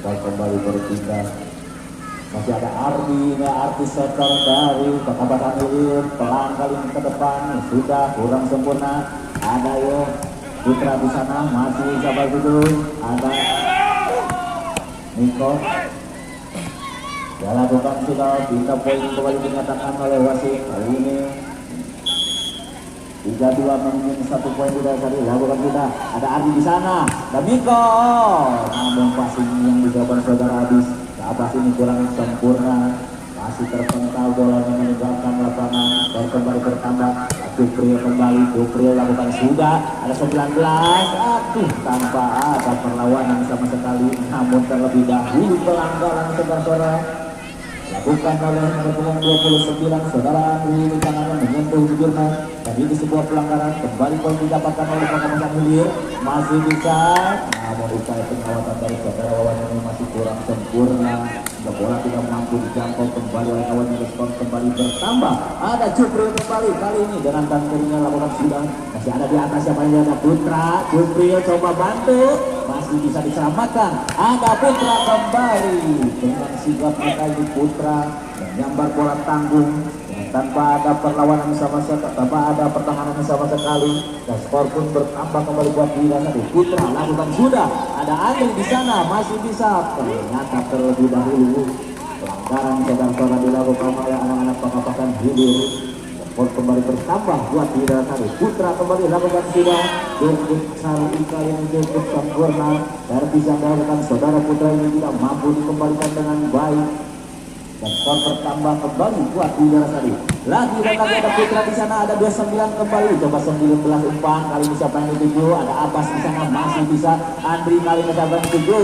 Kembali berpindah. Masih ada Ardi, artis setter dari Kabupaten Hilir. Pelan kali ini ke depan, sudah kurang sempurna. Ada yo Putra di sana, masih sabar dulu. Ada Niko. Ya lakukan sudah, bintang poin kembali dinyatakan oleh wasit. Kali ini 3-2 mungkin 1 poin tidak tadi. Lakukan sudah, ada Ardi di sana. Dan Niko. Namun passing yang dijawaban saudara habis. Abbas ini kurang sempurna, masih terpental bolanya meninggalkan lapangan dan kembali bertambah. Cupril kembali, Cupril lakukan sudah, ada 19, tanpa ada perlawanan sama sekali. Namun terlebih dahulu pelanggaran saudara lakukan oleh nomor 29 saudara Andri di tangannya menyentuh jujurnya. Dan ini sebuah pelanggaran, kembali poin didapatkan oleh Kabupaten Hilir. Masih bisa, namun upaya pengawatan dari saudara Wawan ini masih kurang sempurna. Bola tidak mampu dijangkau, kembali oleh kawan yang respon kembali bertambah. Ada Cupril kembali, kali ini dengan tangannya lakukan sudah. Masih ada di atas siapa yang ada Putra. Cupril coba bantu, masih bisa diselamatkan. Ada Putra kembali dengan sigap kali Putra menyambar bola tanggung dengan tanpa ada perlawanan sama sekali, tanpa ada pertahanan sama sekali, dan skor pun bertambah kembali buat Wirasari. Putra lakukan sudah, ada Andri di sana masih bisa, ternyata terlebih dahulu pelanggaran saudara-saudara dilakukan oleh anak-anak Pakapakan Hilir. Skor kembali bertambah buat Wirasari. Putra kembali lakukan sudah, cukup Sari kali ini cukup sempurna, dan bisa melakukan saudara Putra ini tidak mampu dikembalikan dengan baik. Dan skor bertambah kembali buat Wirasari. Lagi dan lagi ada Putra di sana, ada 29 kembali. Coba 19 umpan, kali ini siapa yang dituju? Ada Abbas di sana masih bisa. Andri kali ini siapa yang dituju?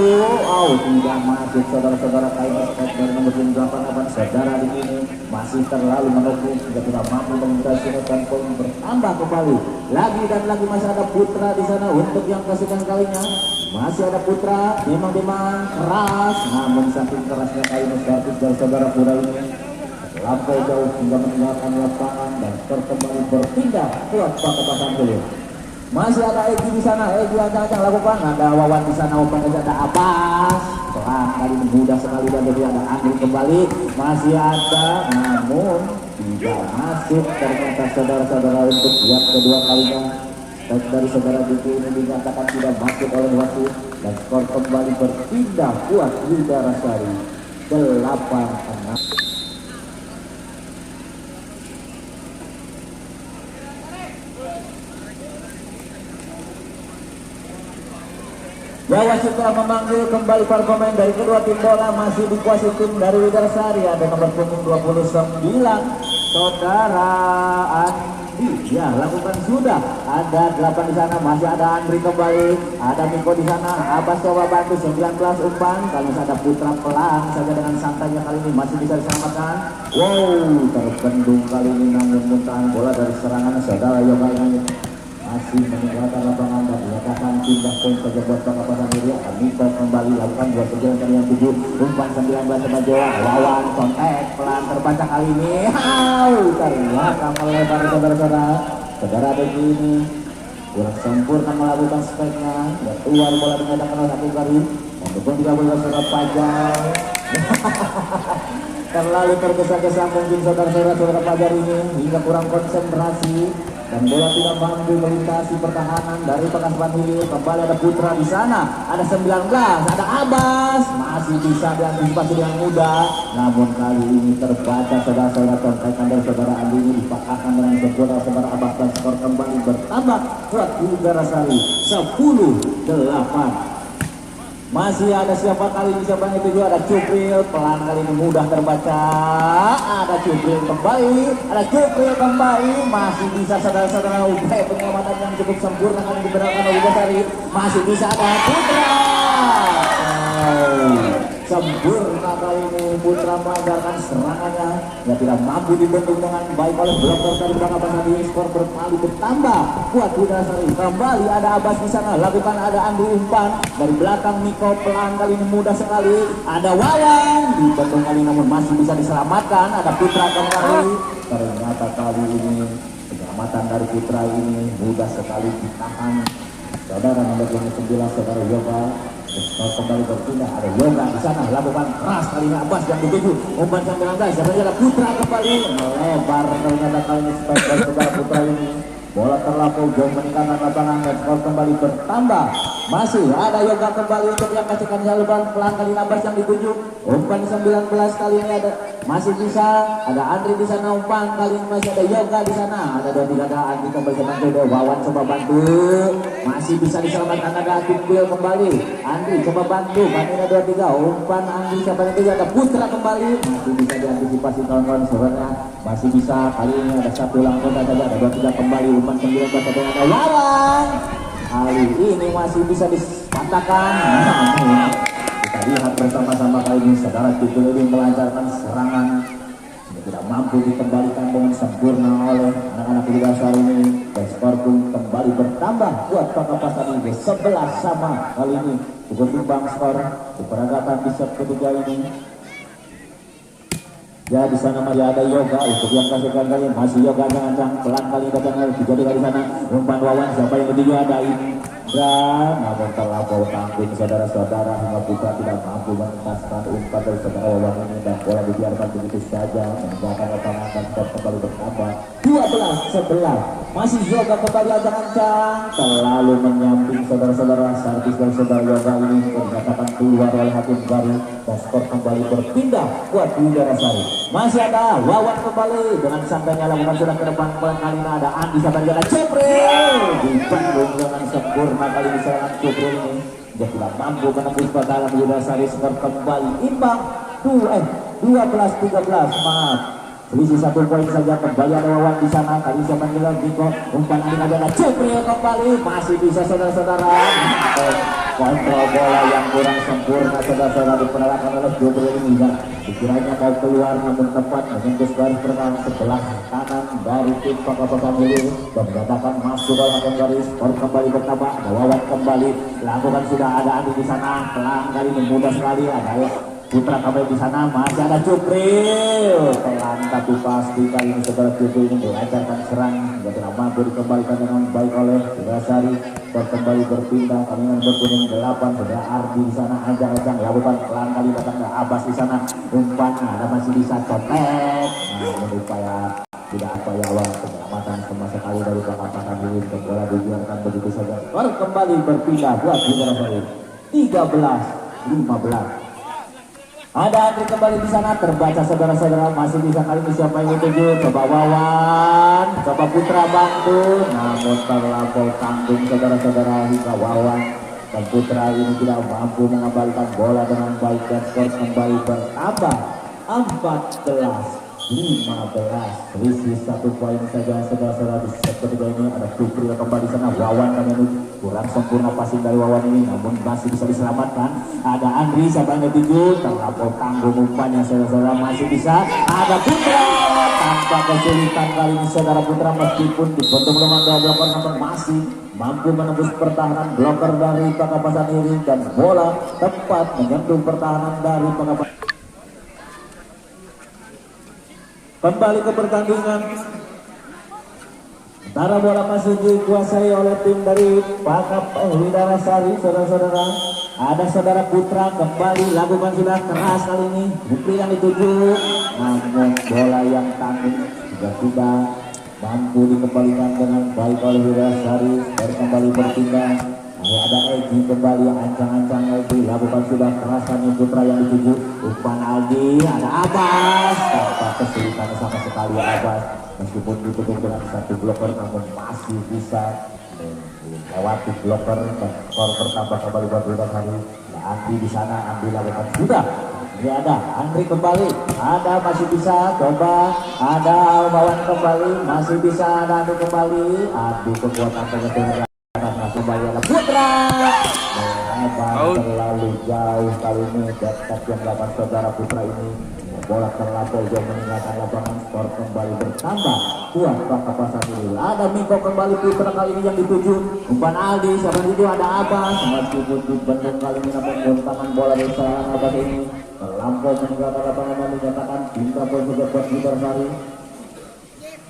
Oh, tidak masuk saudara-saudara. Kali ini dari nomor 88 saudara di sini masih terlalu menekuk, tidak mampu mengatasi dan poin bertambah kembali. Lagi dan lagi masih ada Putra di sana untuk yang kesekian kalinya. Masih ada Putra, memang keras, namun saking kerasnya kali ini saudara Putra ini lampau jauh hingga meninggalkan lapangan dan kembali berpindah kuat Pakapakan dulu. Masih ada Egi di sana, Egi ancang-ancang lakukan, ada Wawan di sana, umpan saja ada Abbas, pelan kali ini mudah sekali dan jadi ada Andri kembali, masih ada, namun tidak masuk ternyata saudara-saudara untuk yang kedua kalinya. Baik dari saudara Diki ini dinyatakan tidak masuk oleh wasit dan skor kembali berpindah kuat Wirasari 8-6. Ya, wasit telah memanggil kembali para pemain dari kedua tim bola, masih dikuasai tim dari Wirasari. Ada nomor punggung 29 saudara Andi, ya lakukan sudah. Ada 8 di sana, masih ada Andri kembali, ada Miko di sana. Abbas coba bantu 19 umpan, kali ini ada Putra pelan saja dengan santainya kali ini masih bisa diselamatkan. Wow, terpendung kali ini namun muntahan bola dari serangan saudara Yoga ini masih meninggalkan lapangan dan dinyatakan pindah poin saja buat Pakapakan Hilir. Miko kembali lakukan 29 kali yang 7 umpan 19 sama Jawa. Wawan kontak pelan terbaca kali ini. Ternyata melebar saudara-saudara. Saudara Deki ini kurang sempurna melakukan speknya dan keluar bola dinyatakan oleh satu kali. Dan pun tidak boleh saudara Pajar. Terlalu tergesa-gesa mungkin saudara-saudara Pajar ini hingga kurang konsentrasi. Dan bola tidak mampu melintasi pertahanan dari Pakapakan Hilir. Kembali ada Putra di sana, ada 19, ada Abbas, masih bisa diantisipasi dengan mudah. Namun kali ini terbaca saudara-saudara, kontekan dari saudara Andi ini dipakahkan dengan sempurna saudara Abbas dan skor kembali bertambah kuat Wirasari 10-8. Masih ada siapa kali ini, siapa yang itu, ada Cupril pelan kali ini mudah terbaca, ada Cupril kembali, ada Cupril kembali, masih bisa saudara-saudara upaya penyelamatan yang cukup sempurna kali dibenarkan oleh Wirasari, masih bisa ada Putra. Sempurna kali ini Putra mengandalkan serangannya yang tidak mampu dibendung dengan baik oleh bloker dari Pakapakan Hilir. Skor berkali bertambah buat Wirasari. Kembali ada Abbas di sana, lakukan ada Andri umpan dari belakang. Miko pelan kali ini mudah sekali, ada Wawan dibendung kali namun masih bisa diselamatkan. Ada Putra kembali, ternyata kali ini penyelamatan dari Putra ini mudah sekali ditahan saudara nomor 9 saudara Yoga. Skor kembali berpindah, ada Yoga di sana, lakukan keras kali ini Abbas yang dituju umpan 19, sebenarnya ada Putra kembali melebar ternyata kali ini spek dari saudara Putra ini. Bola terlampau jauh meninggalkan lapangan dan skor kembali bertambah. Masih ada Yoga kembali untuk yang kasihkan jalan pelan kali Abbas yang dituju umpan 19 kali ini ada masih bisa, ada Andri di sana umpan kali ini masih ada Yoga di sana, ada 23 ada Andri kembali bantu, ada Wawan coba bantu masih bisa diselamatkan, ada Tukbil kembali, Andri coba bantu ada 23 umpan Andri siapa itu, ada Putra kembali masih bisa diantisipasi kawan-kawan sebenarnya, masih bisa kali ini ada satu langkah saja, ada 23 kembali umpan 19 ada Wawan kali ini masih bisa dipatahkan. Kita lihat bersama-sama kali ini saudara Tukul ini melancarkan serangan yang tidak mampu dikembalikan dengan sempurna oleh anak-anak Wirasari ini. Dan skor pun kembali bertambah buat Pakapakan Hilir 11 sama kali ini. Cukup imbang skor di peragatan di set ketiga ini. Ya di sana masih ada Yoga untuk yang kasihkan kali masih Yoga ancang-ancang pelan kali datang dijadikan di sana umpan Wawan siapa yang ketiga ada ini Putra namun terlampau tanggung saudara-saudara hingga Putra tidak mampu menuntaskan umpan dari saudara Wawan ini dan bola dibiarkan begitu saja meninggalkan lapangan dan skor kembali bertambah 12-11. Masih Yoga kembali ancang-ancang terlalu menyamping saudara-saudara servis dari saudara Yoga ini dinyatakan keluar oleh hakim garis dan skor kembali berpindah buat Widarasari. Masih ada Wawan kembali dengan santainya lakukan sudah ke depan kali ini ada Andi Sabarjana Cepril dibandung dengan sempurna kali ini serangan Cepril ini dia tidak mampu menembus pertahanan Widarasari. Skor kembali imbang 12-13. Maaf selisih 1 poin saja. Kembali ada Wawan di sana kali ini siapa bilang Diko umpan ini ada Cepril kembali masih bisa saudara-saudara kontrol bola yang kurang sempurna saudara-saudara dipenerakan oleh Cepril ini dan dikiranya mau keluar namun tepat menembus garis pertahanan sebelah kanan dari tim Pakapasan Hulu dan menyatakan masuk dalam garis. Skor kembali bertambah ada Wawan kembali lakukan sudah ada Andi di sana pelan kali ini mudah sekali ada Putra kembali di sana masih ada Cepril pelan tapi pasti kali ini saudara Cepril ini melancarkan serang hingga tidak mampu dikembalikan dengan baik oleh Widarasari. Skor kembali berpindah kali ini berkuning 8 sudah Ardi di sana ancang-ancang lakukan pelan kali datang ke Abbas di sana umpan ada masih bisa contek upaya tidak apa ya awal penyelamatan sama sekali dari Pakapasan Hulu ke bola dibiarkan begitu saja. Skor kembali berpindah buat Widarasari 13-15. Ada Andri kembali di sana terbaca saudara-saudara masih bisa kali ini siapa yang dituju coba Wawan coba Putra bantu namun terlampau tanggung saudara-saudara hingga Wawan dan Putra ini tidak mampu mengembalikan bola dengan baik dan skor kembali bertambah 14-15. Selisih 1 poin saja saudara-saudara di set ketiga ini ada Cepril kembali sana Wawan dan ini kurang sempurna passing dari Wawan ini namun masih bisa diselamatkan. Ada Andri siapa yang dituju terlampau tanggung umpannya saudara-saudara masih bisa ada Putra tanpa kesulitan kali ini saudara Putra meskipun dibentuk dengan 2 bloker namun masih mampu menembus pertahanan bloker dari Pakapasan Hulu dan bola tepat menyentuh pertahanan dari Pakapasan. Kembali ke pertandingan antara bola masih dikuasai oleh tim dari Widarasari saudara-saudara. Ada saudara Putra kembali lakukan sudah keras kali ini Bukri yang dituju namun bola yang tanggung juga tidak mampu dikembalikan dengan baik oleh Widarasari. Baru kembali berpindah ada Egi kembali ancang-ancang Egi lakukan sudah kerasan Putra yang dituju umpan Aldi ada Abbas tanpa kesulitan sama sekali Abbas meskipun ditutup dengan 1 bloker namun masih bisa lewati bloker dan skor bertambah kembali buat Widarasari. Andi di sana Andi lakukan sudah ini ada Andri kembali ada masih bisa coba ada Wawan kembali masih bisa ada Andi kembali Andi kekuatan pengejar kembali ada Putra terlalu jauh kali ini dekat yang dapat saudara Putra ini bola terlampau jauh meninggalkan lapangan. Skor kembali bertambah buat Pakapasan Hulu. Ada Miko kembali Putra kali ini yang dituju umpan Aldi siapa itu ada Abbas meskipun dibendung kali ini namun gontangan bola dari serangan Abbas ini terlampau meninggalkan lapangan dan dinyatakan pintar pun juga buat Widarasari.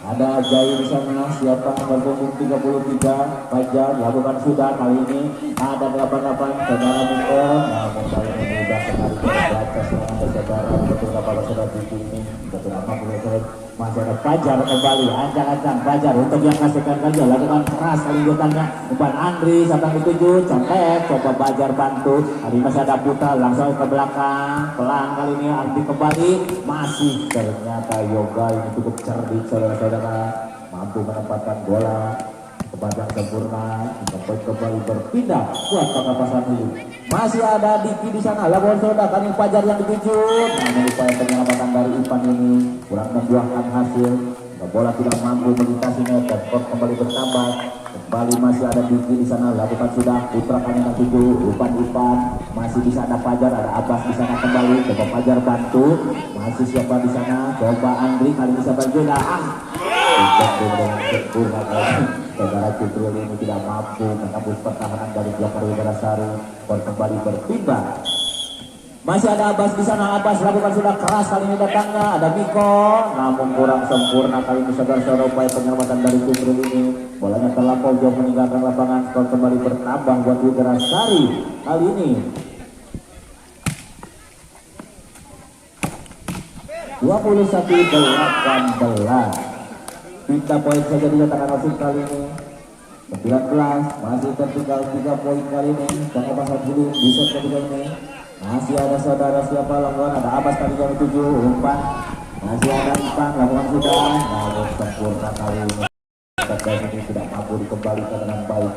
Ada Jai di sana siapa nomor punggung 33 Fajar lakukan sudah kali ini ada 88 saudara Miko namun kali ini mudah sekali berbaca serangan dari saudara betul kalau saudara Titi ini betul apa boleh masih ada Fajar kembali ancang-ancang Fajar untuk yang kasihkan kerja lakukan keras kali igutannya umpan Andri siapa yang dituju contek coba Fajar bantu hari masih ada Putra langsung ke belakang pelan kali ini Andri kembali masih ternyata Yoga ini cukup cerdik saudara-saudara mampu menempatkan bola kepada sempurna kembali berpindah buat Pakapasan Hulu. Masih ada Diki di sana lawan saudara kali Fajar yang dituju namun upaya penyelamatan dari Ivan ini kurang membuahkan hasil. Bola tidak mampu melintasinya dan skor kembali bertambah. Kembali masih ada Diki di sana lakukan sudah Putra kali yang dituju Ivan masih bisa ada Fajar ada Abbas di sana kembali coba Fajar bantu masih siapa di sana coba Andri kali ini siapa juga dengan sempurna saudara Cepril ini tidak mampu menembus pertahanan dari bloker Widarasari. Skor kembali berpindah Masih ada Abbas di sana. Abbas lakukan sudah keras kali ini datangnya. Ada Miko, namun kurang sempurna kali ini saudara-saudara upaya penyelamatan dari Cupril ini. Bolanya terlampau jauh meninggalkan lapangan. Skor kembali bertambah buat Widara Sari kali ini. 21-18. Pindah poin saja dinyatakan wasit kali ini. 19 masih tertinggal 3 poin kali ini. Jangan pasal dulu di set ketiga ini. Masih ada saudara siapa lawan, ada Abbas tadi jam 7 umpan. Masih ada Ipan lakukan sudah, namun sempurna kali ini. Pada ini tidak mampu dikembalikan dengan baik.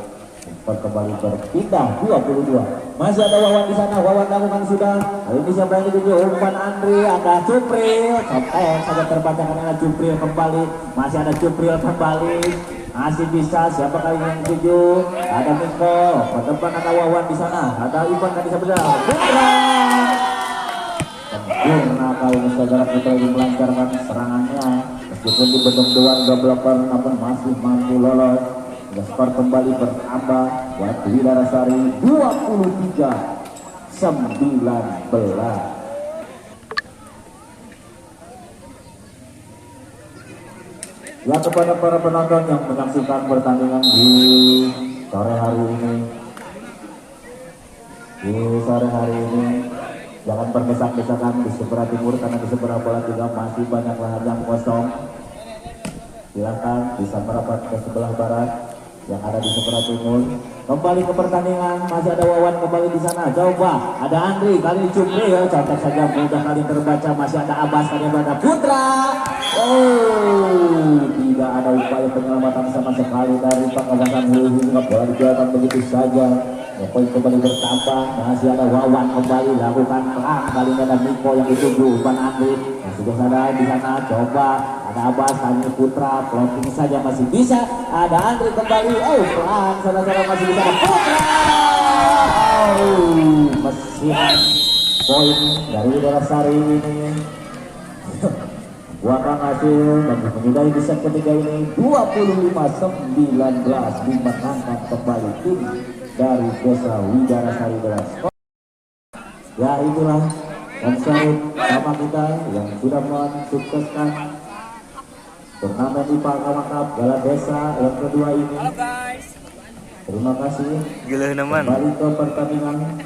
Skor kembali berpindah 22. Masih ada Wawan di sana, Wawan lakukan sudah. Kali ini siapa yang dituju? Umpan Andri, ada Cupril. Saja terbaca karena Cupril kembali. Masih ada Cupril kembali. Masih bisa siapa kali yang dituju? Ada Miko, ke depan ada Wawan di sana. Ada Ivan kan bisa berjalan. Putra. Sempurna kali ini saudara Putra ini melancarkan serangannya. Meskipun di bedung doang blocker namun masih mampu lolos. Skor kembali bertambah buat Widara Sari 23-19. Ya, kepada para penonton yang menyaksikan pertandingan di sore hari ini, jangan berdesak-desakan di sebelah timur karena di sebelah bola juga masih banyak lahan yang kosong. Silakan bisa merapat ke sebelah barat yang ada di sebelah timur. Kembali ke pertandingan, masih ada Wawan kembali di sana. Coba ada Andri kali ini Cupril, contek saja mudah kali terbaca. Masih ada Abbas kali ada Putra. Tidak ada upaya penyelamatan sama sekali dari Pakawasan hingga bola dibiarkan begitu saja. Poin kembali bertambah. Masih ada Wawan kembali lakukan pelan kali ini ada Miko yang dituju umpan Andri. Masih bisa ada di sana. Coba ada Abbas kali ini Putra, floating saja masih bisa. Ada Andri kembali. Pelan saudara-saudara masih bisa ada Putra. Mesin poin dari Widara Sari ini. Buatkan hasil dan menyudahi di set ketiga ini 25-19 dimenangkan kembali tim dari Desa Widara Sari dengan skor. Ya, itulah konser sama kita yang sudah mensukseskan turnamen IPA Kama Cup Gala Desa yang kedua ini. Terima kasih. Kembali ke pertandingan.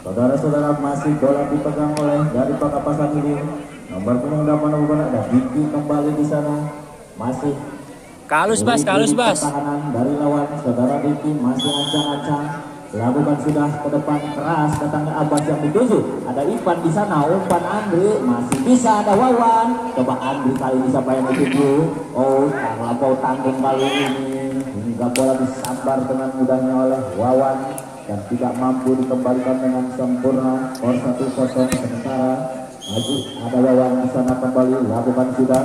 Saudara-saudara, masih bola dipegang oleh dari Pakapasan ini. Nomor punggung 8 ada Diki kembali di sana. Masih kalus bas. Pertahanan dari lawan saudara Diki masih ancang-ancang. Lakukan sudah ke depan keras datangnya Abbas yang dituju. Ada Ipan di sana, umpan Andri masih bisa ada Wawan. Coba Andri kali ini siapa yang dituju? Terlampau tanggung kali ini hingga bola disambar dengan mudahnya oleh Wawan dan tidak mampu dikembalikan dengan sempurna. Skor 1-0 sementara. Maju ada Wawan di sana kembali lakukan sudah.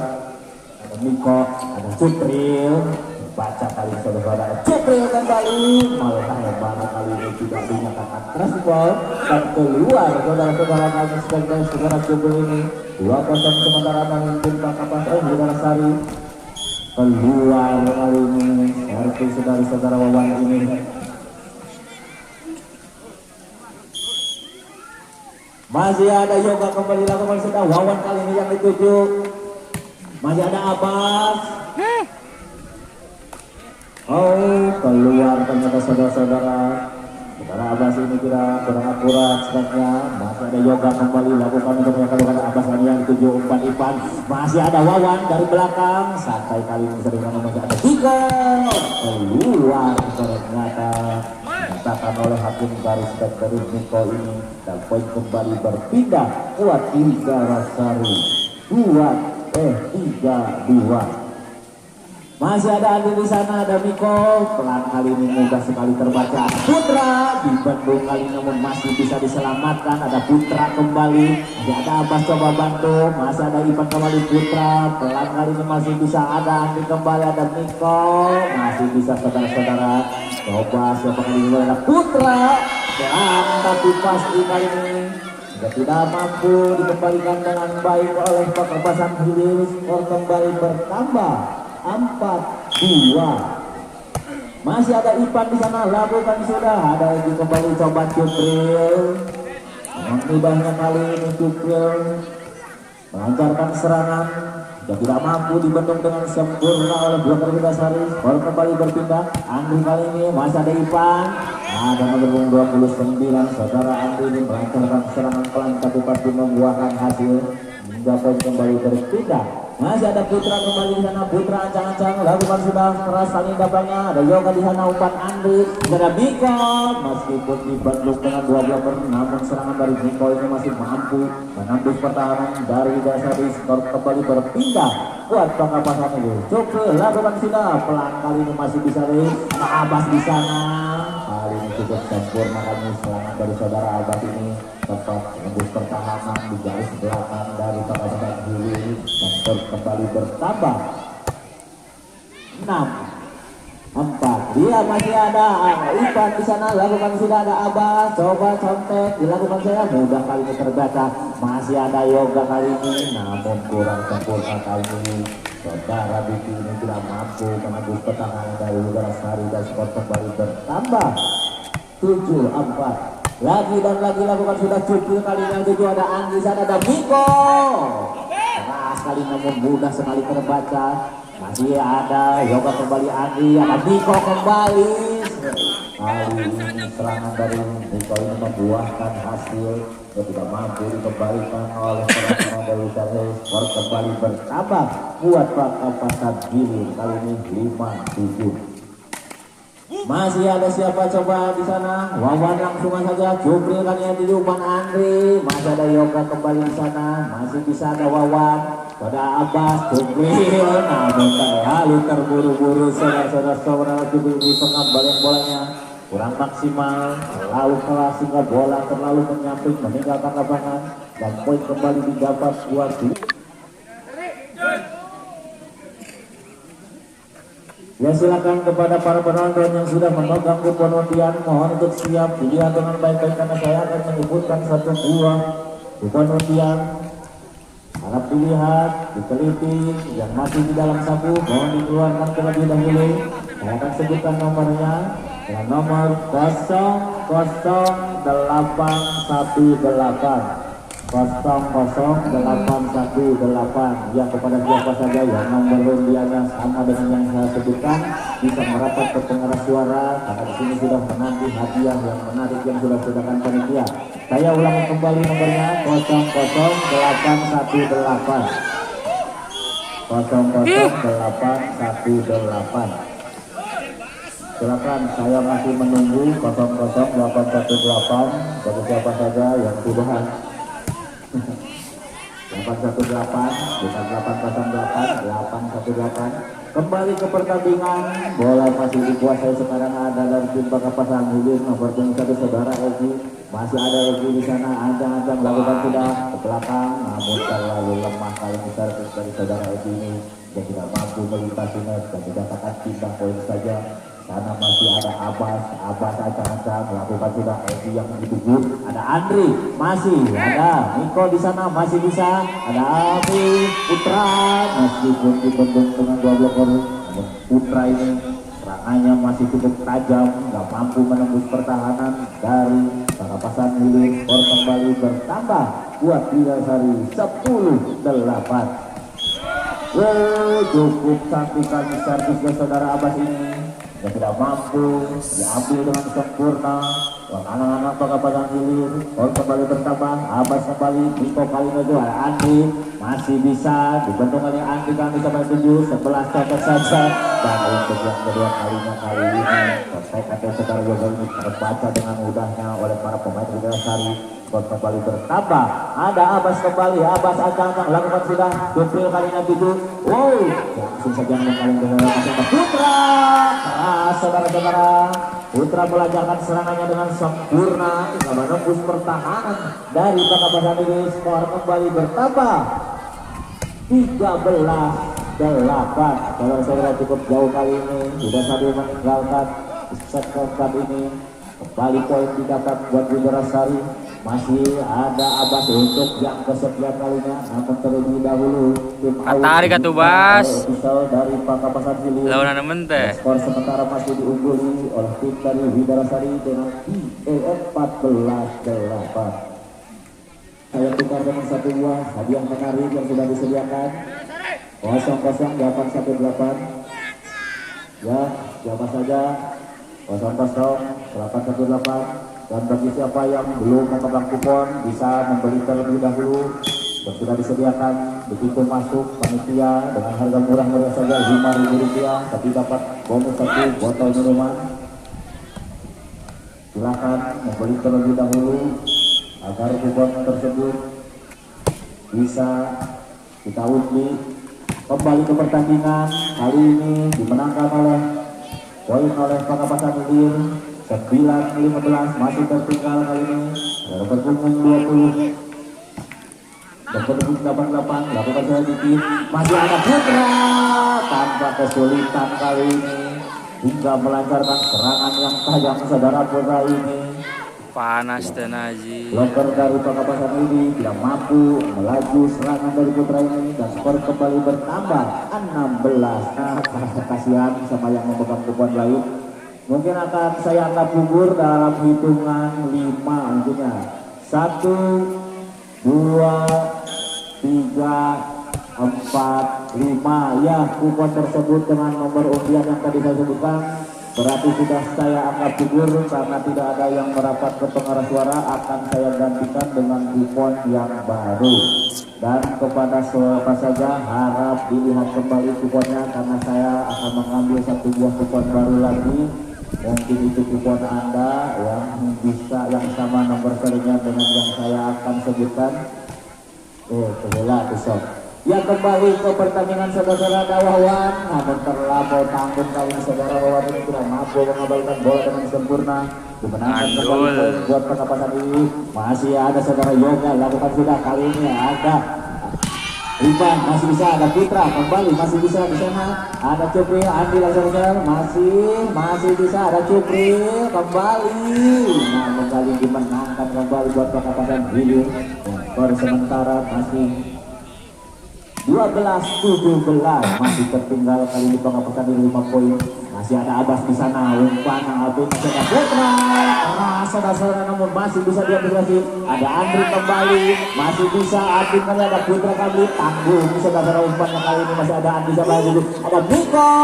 Ada Miko, ada Cupril. Baca kali saudara Cupril kembali malah hebat kali ini tidak dinyatakan transpol dan keluar saudara-saudara kami sebagai saudara Cupril ini 2-0 sementara memimpin Pakapasan Widara Sari. Keluar kali ini RP saudara-saudara Wawan ini. Masih ada Yoga kembali lakukan sudah. Wawan kali ini yang dituju. Masih ada Abbas. Keluar ternyata saudara-saudara. Saudara Abbas ini kurang akurat sebenarnya. Masih ada Yoga kembali lakukan untuk menyatakan Abbas kali yang dituju umpan Ipan. Masih ada Wawan dari belakang. Santai kali ini sering masih ada Tiga. Keluar ternyata dikatakan oleh hakim garis dari Miko ini. Dan poin kembali berpindah buat Widara Sari 3-2. Masih ada Andi di sana, ada Miko. Pelan kali ini mudah sekali terbaca. Putra di Bandung kali namun masih bisa diselamatkan. Ada Putra kembali. Masih ada Abbas coba bantu. Masih ada Ivan kembali Putra. Pelan kali ini masih bisa ada Andi kembali. Ada Miko. Masih bisa saudara-saudara. Coba siapa kali ini ada Putra. Pelan tapi pasti kali ini jika tidak mampu dikembalikan dengan baik oleh Pakapasan Hilir. Skor kembali bertambah 4-2. Masih ada Ipan di sana lakukan sudah. Ada lagi kembali coba Cupril. Dengan mudahnya kali ini Cukril melancarkan serangan yang tidak mampu dibendung dengan sempurna oleh Bloker Wigasari. Skor kembali berpindah. Andri kali ini masih ada Ipan. Ada nomor 29 saudara Andri ini melancarkan serangan pelan tapi pasti membuahkan hasil hingga poin kembali berpindah. Masih ada Putra kembali di sana. Putra ancang-ancang lakukan sudah keras kali dapatnya. Ada Yoga di sana, umpan Andri. Ada Miko meskipun dibendung dengan 2 bloker, namun serangan dari Miko ini masih mampu menembus pertahanan dari Wigasari. Skor kembali berpindah buat Pangkapasan ini. Coba lakukan sudah pelan kali ini masih bisa nih. Abbas di sana. Kali ini cukup sempurna kami serangan dari saudara Abbas ini tepat menembus pertahanan di garis belakang dari Pangkapasan Hulu. Dan kembali bertambah 6-4. Dia masih ada Ipan di sana, lakukan sudah ada Abbas, coba contek dilakukan saya mudah kali ini terbaca. Masih ada Yoga kali ini, namun kurang sempurna kali ini. Saudara Diki ini tidak mampu menembus pertahanan dari Wigasari dan skor kembali bertambah 7-4. Lagi dan lagi lakukan sudah Cukril kali yang 7 ada Anggi sana, ada Miko. Keras kali namun mudah sekali terbaca. Masih ada Yoga kembali Andri, ada Miko kembali. Kali ini serangan dari Miko ini membuahkan hasil yang tidak mampu dikembalikan oleh serangan dari Wigasari. Skor kembali bertambah buat Pangkapasan Gilir kali ini 5-7. Masih ada siapa coba di sana? Wawan langsung saja. Cukril kan yang di umpan Andri. Masih ada Yoga kembali di sana. Masih bisa ada Wawan. Pada Abbas, Cukril. Namun terlalu terburu-buru. Saudara-saudara Cukril di tengah balik bolanya kurang maksimal. Terlalu keras sehingga bola terlalu menyamping meninggalkan lapangan. Dan poin kembali didapat buat ya. Silakan kepada para penonton yang sudah memegang kupon undian, mohon untuk siap dilihat dengan baik-baik karena saya akan menyebutkan satu buah kupon undian. Harap dilihat, diteliti, yang masih di dalam saku mohon dikeluarkan terlebih dahulu. Saya akan sebutkan nomornya dengan nomor 00818 00818 yang kepada siapa saja yang nomor undiannya sama dengan yang saya sebutkan bisa merapat ke pengeras suara karena di sini sudah menanti hadiah yang menarik yang sudah disediakan panitia. Saya ulangi kembali nomornya 00818. Silakan saya masih menunggu 00818 bagi siapa saja yang sudah 818 bukan 808 818. Kembali ke pertandingan, bola masih dikuasai sekarang ada dari tim Pangkapasan Hilir nomor 1 saudara Egi. Masih ada Egi di sana, ancang-ancang lakukan sudah ke belakang, namun terlalu lemah kali ini servis dari saudara Egi ini yang tidak mampu melintasi net dan dikatakan pindah poin saja. Karena masih ada Abbas ancang-ancang melakukan sudah Egi yang dituju. Ada Andri, masih ada Miko di sana, masih bisa ada Abi Putra meskipun dibendung dengan 2 bloker. Putra ini serangannya masih cukup tajam, nggak mampu menembus pertahanan dari Pangkapasan Hilir. Skor kembali bertambah buat Wigasari 10-8. Cukup cantik kali servis dari saudara Abbas ini yang tidak mampu diambil dengan sempurna. Anak-anak Pangkapasan Hilir. Skor kembali bertambah. Abbas kembali. Miko kali ini juga Andi masih bisa dibentuk oleh Andi kami sampai 7 11 contoh saja. Dan untuk yang kedua kalinya kali ini kontek atau saudara Yoga ini terbaca dengan mudahnya oleh para pemain Wigasari. Skor kembali bertambah. Ada Abbas kembali. Abbas ancang-ancang lakukan sudah. Cukril kali ini 7. Wow, langsung saja mengkaleng dengan Putra. Saudara-saudara, Putra melancarkan serangannya dengan sempurna hingga menembus pertahanan dari Pangkapasan ini. Skor kembali bertambah 13-8. Saudara-saudara cukup jauh kali ini. Sudah sambil meninggalkan set keempat ini. Kembali poin didapat buat Wigasari. Masih ada Abbas untuk yang kesekian kalinya, namun terlebih dahulu tim Tarik atuh Bas dari Pangkapasan Hilir. Lawan nemen teh. Skor sementara masih diungguli oleh tim dari Wigasari dengan 14-8. Saya tukar dengan satu buah hadiah menarik yang sudah disediakan 00818. Ya, siapa saja 00818. Dan bagi siapa yang belum memegang kupon bisa membeli terlebih dahulu yang sudah disediakan. Begitu masuk panitia dengan harga murah-murah saja Rp5.000, tapi dapat bonus 1 botol minuman. Silakan membeli terlebih dahulu agar kupon tersebut bisa kita undi. Kembali ke pertandingan kali ini dimenangkan oleh Pakapasan Ilir 9-15, masih tertinggal kali ini berpunggung 20 berpunggung 88. Lakukan saya dikit, masih ada Putra tanpa kesulitan kali ini hingga melancarkan serangan yang tajam. Saudara Putra ini Panas tenaji. bloker dari Pakapasan ini tidak mampu melaju serangan dari Putra ini dan skor kembali bertambah 16. Kasihan sama yang memegang kupon lain. Mungkin akan saya anggap gugur dalam hitungan 5 intinya. 1, 2, 3, 4, 5. Ya, kupon tersebut dengan nomor undian yang tadi saya sebutkan berarti sudah saya anggap gugur karena tidak ada yang merapat ke pengeras suara. Akan saya gantikan dengan kupon yang baru. Dan kepada siapa saja harap dilihat kembali kuponnya karena saya akan mengambil satu buah kupon baru lagi. Mungkin itu kupon Anda yang bisa yang sama nomor serinya dengan yang saya akan sebutkan. Kebelah besok. Ya, kembali ke pertandingan saudara Dawawan. Namun terlampau tanggung kali saudara Dawawan ini tidak mampu mengabaikan bola dengan sempurna. Dimenangkan kembali buat Pakapasan ini. Masih ada saudara Yoga, lakukan sudah kali ini ada Ivan, masih bisa ada Putra kembali, masih bisa di sana ada Cupri, Andi langsung masih bisa ada Cupri kembali. Namun kali dimenangkan kembali buat Pakapasan Ilir. Skor sementara masih 12-17, masih tertinggal kali ini Pakapasan Ilir 5 poin. Masih ada Abbas di sana, umpan Abin, masih ada Putra. Saudara namun masih bisa diantisipasi. Ada Andri kembali, masih bisa Abin, kali ada Putra kembali, tanggung saudara umpannya kali ini masih ada Andi sama dulu. Ada Miko,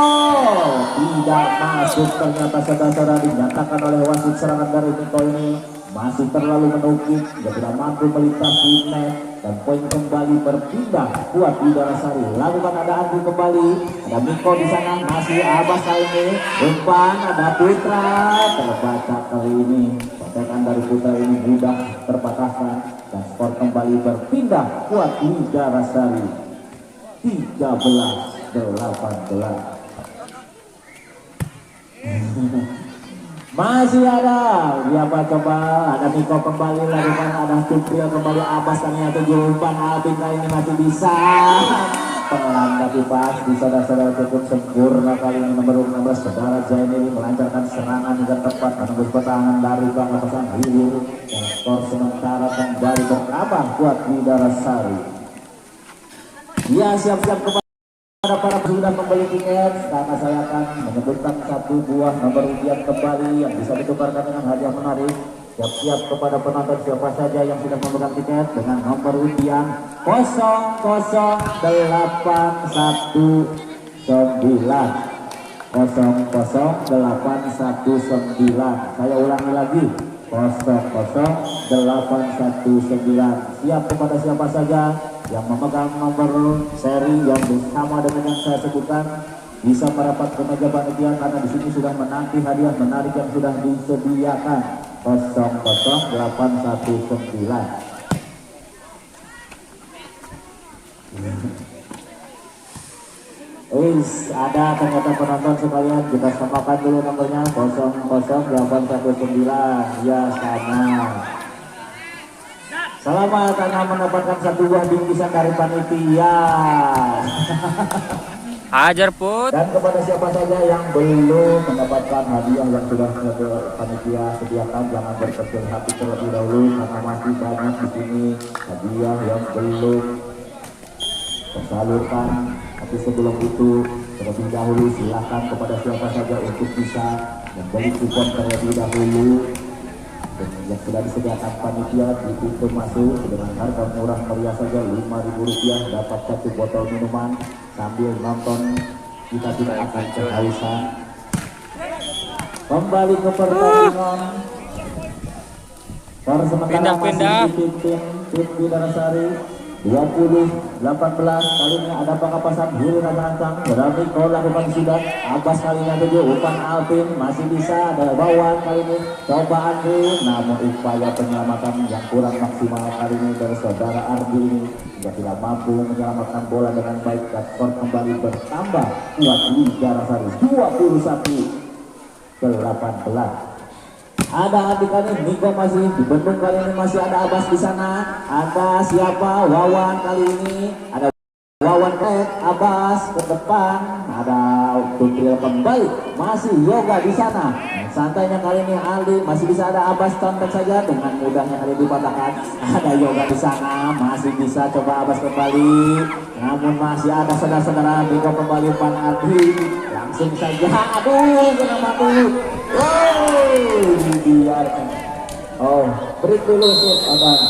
tidak masuk ternyata saudara dinyatakan oleh wasit serangan dari Miko ini masih terlalu menukik, tidak mampu melintasi net. Dan poin kembali berpindah kuat di Darasari. Lakukan ada Andi kembali, ada Miko di sana, masih Abbas kali ini. Umpan ada Putra, terbaca kali ini. Bacakan dari Putra ini mudah terpatahkan dan skor kembali berpindah kuat di Darasari 13-18. Masih ada siapa coba, ada Miko kembali, lakukan ada Tukril kembali, Abbas tanya tujuh umpan Abin kali ini masih bisa pelan tapi pas di saudara-saudara cukup sempurna kali ini nomor 16 saudara Jainili melancarkan serangan dengan tepat menembus pertahanan dari Pakapasan Ilir dan skor sementara kembali bertambah kuat di Darasari. Ya, siap-siap kepada para sudah membeli tiket karena saya akan menyebutkan satu buah nomor undian kembali yang bisa ditukarkan dengan hadiah menarik. Siap-siap kepada penonton siapa saja yang sudah memegang tiket dengan nomor undian 00819 00819. Saya ulangi lagi 00819. Siap kepada siapa saja yang memegang nomor seri yang bersama dengan yang saya sebutkan bisa merapat ke meja panitia karena di sini sudah menanti hadiah menarik yang sudah disediakan 00819. Ada ternyata penonton sekalian, kita samakan dulu nomornya 00819. Ya, sama. Selamat karena mendapatkan satu buah bingkisan dari panitia. Hajar Put. Dan kepada siapa saja yang belum mendapatkan hadiah yang sudah panitia sediakan, jangan berkecil hati terlebih dahulu karena masih banyak di sini hadiah yang belum tersalurkan. Tapi sebelum itu terlebih dahulu silakan kepada siapa saja untuk bisa membeli kupon terlebih dahulu yang sudah disediakan panitia di pintu masuk dengan harga murah meriah saja Rp5.000 dapat 1 botol minuman sambil nonton. Kita tidak akan kehausan. Kembali ke pertandingan. Sementara Pindah. masih dipimpin tim Bidarasari 20-18. Kali ini ada pengapasan Hili Rancang. Berani kau lakukan sudah. Abbas kali ini tujuh. Umpan Alvin masih bisa. Ada Wawan kali ini. Coba Andri. Namun upaya penyelamatan yang kurang maksimal kali ini dari saudara Ardi ini juga tidak mampu menyelamatkan bola dengan baik. Dan skor kembali bertambah kuat Bidarasari 21-18. Ada Andika nih, Niko masih dibendung kali ini, masih ada Abbas di sana. Ada siapa? Wawan kali ini. Ada Wawan Abbas ke depan. Ada Tutril kembali. Masih Yoga di sana. Santainya kali ini Aldi masih bisa, ada Abbas contek saja dengan mudahnya kali dipatahkan. Ada Yoga di sana, masih bisa coba Abbas kembali. Namun masih ada saudara-saudara Niko kembali umpan Aldi. Langsung saja, aduh kena mati. Oh, dibiarkan. Oh, break dulu sih, Abang.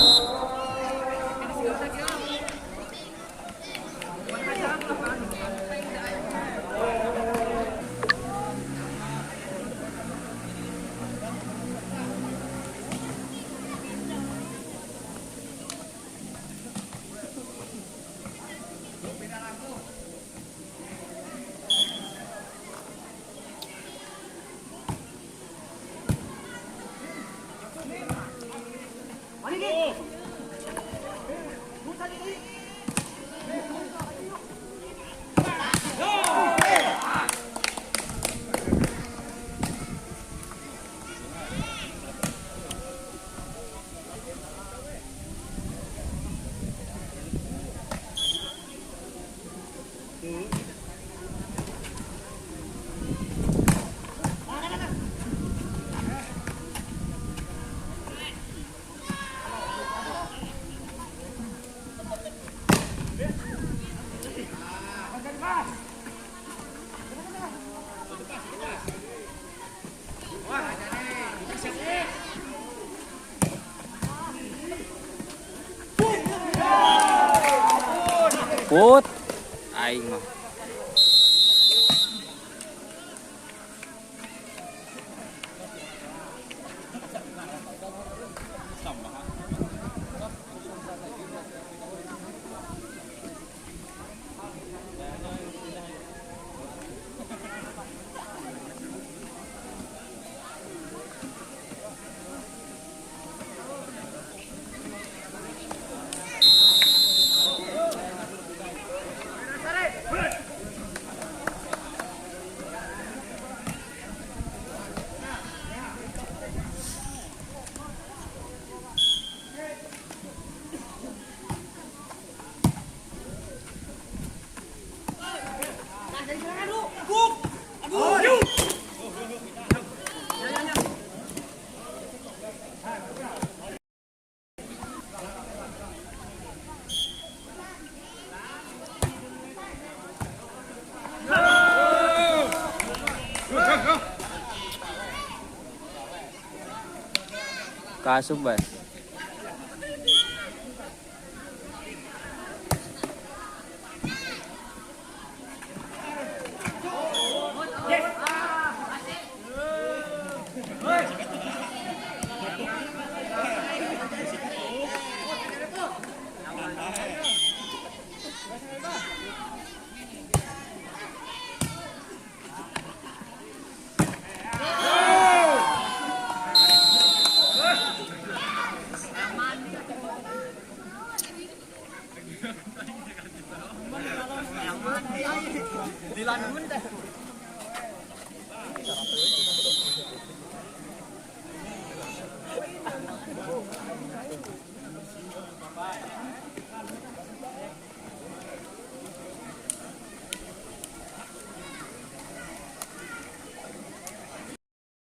Put. Aing mah. Kasubas. Dilanun teh.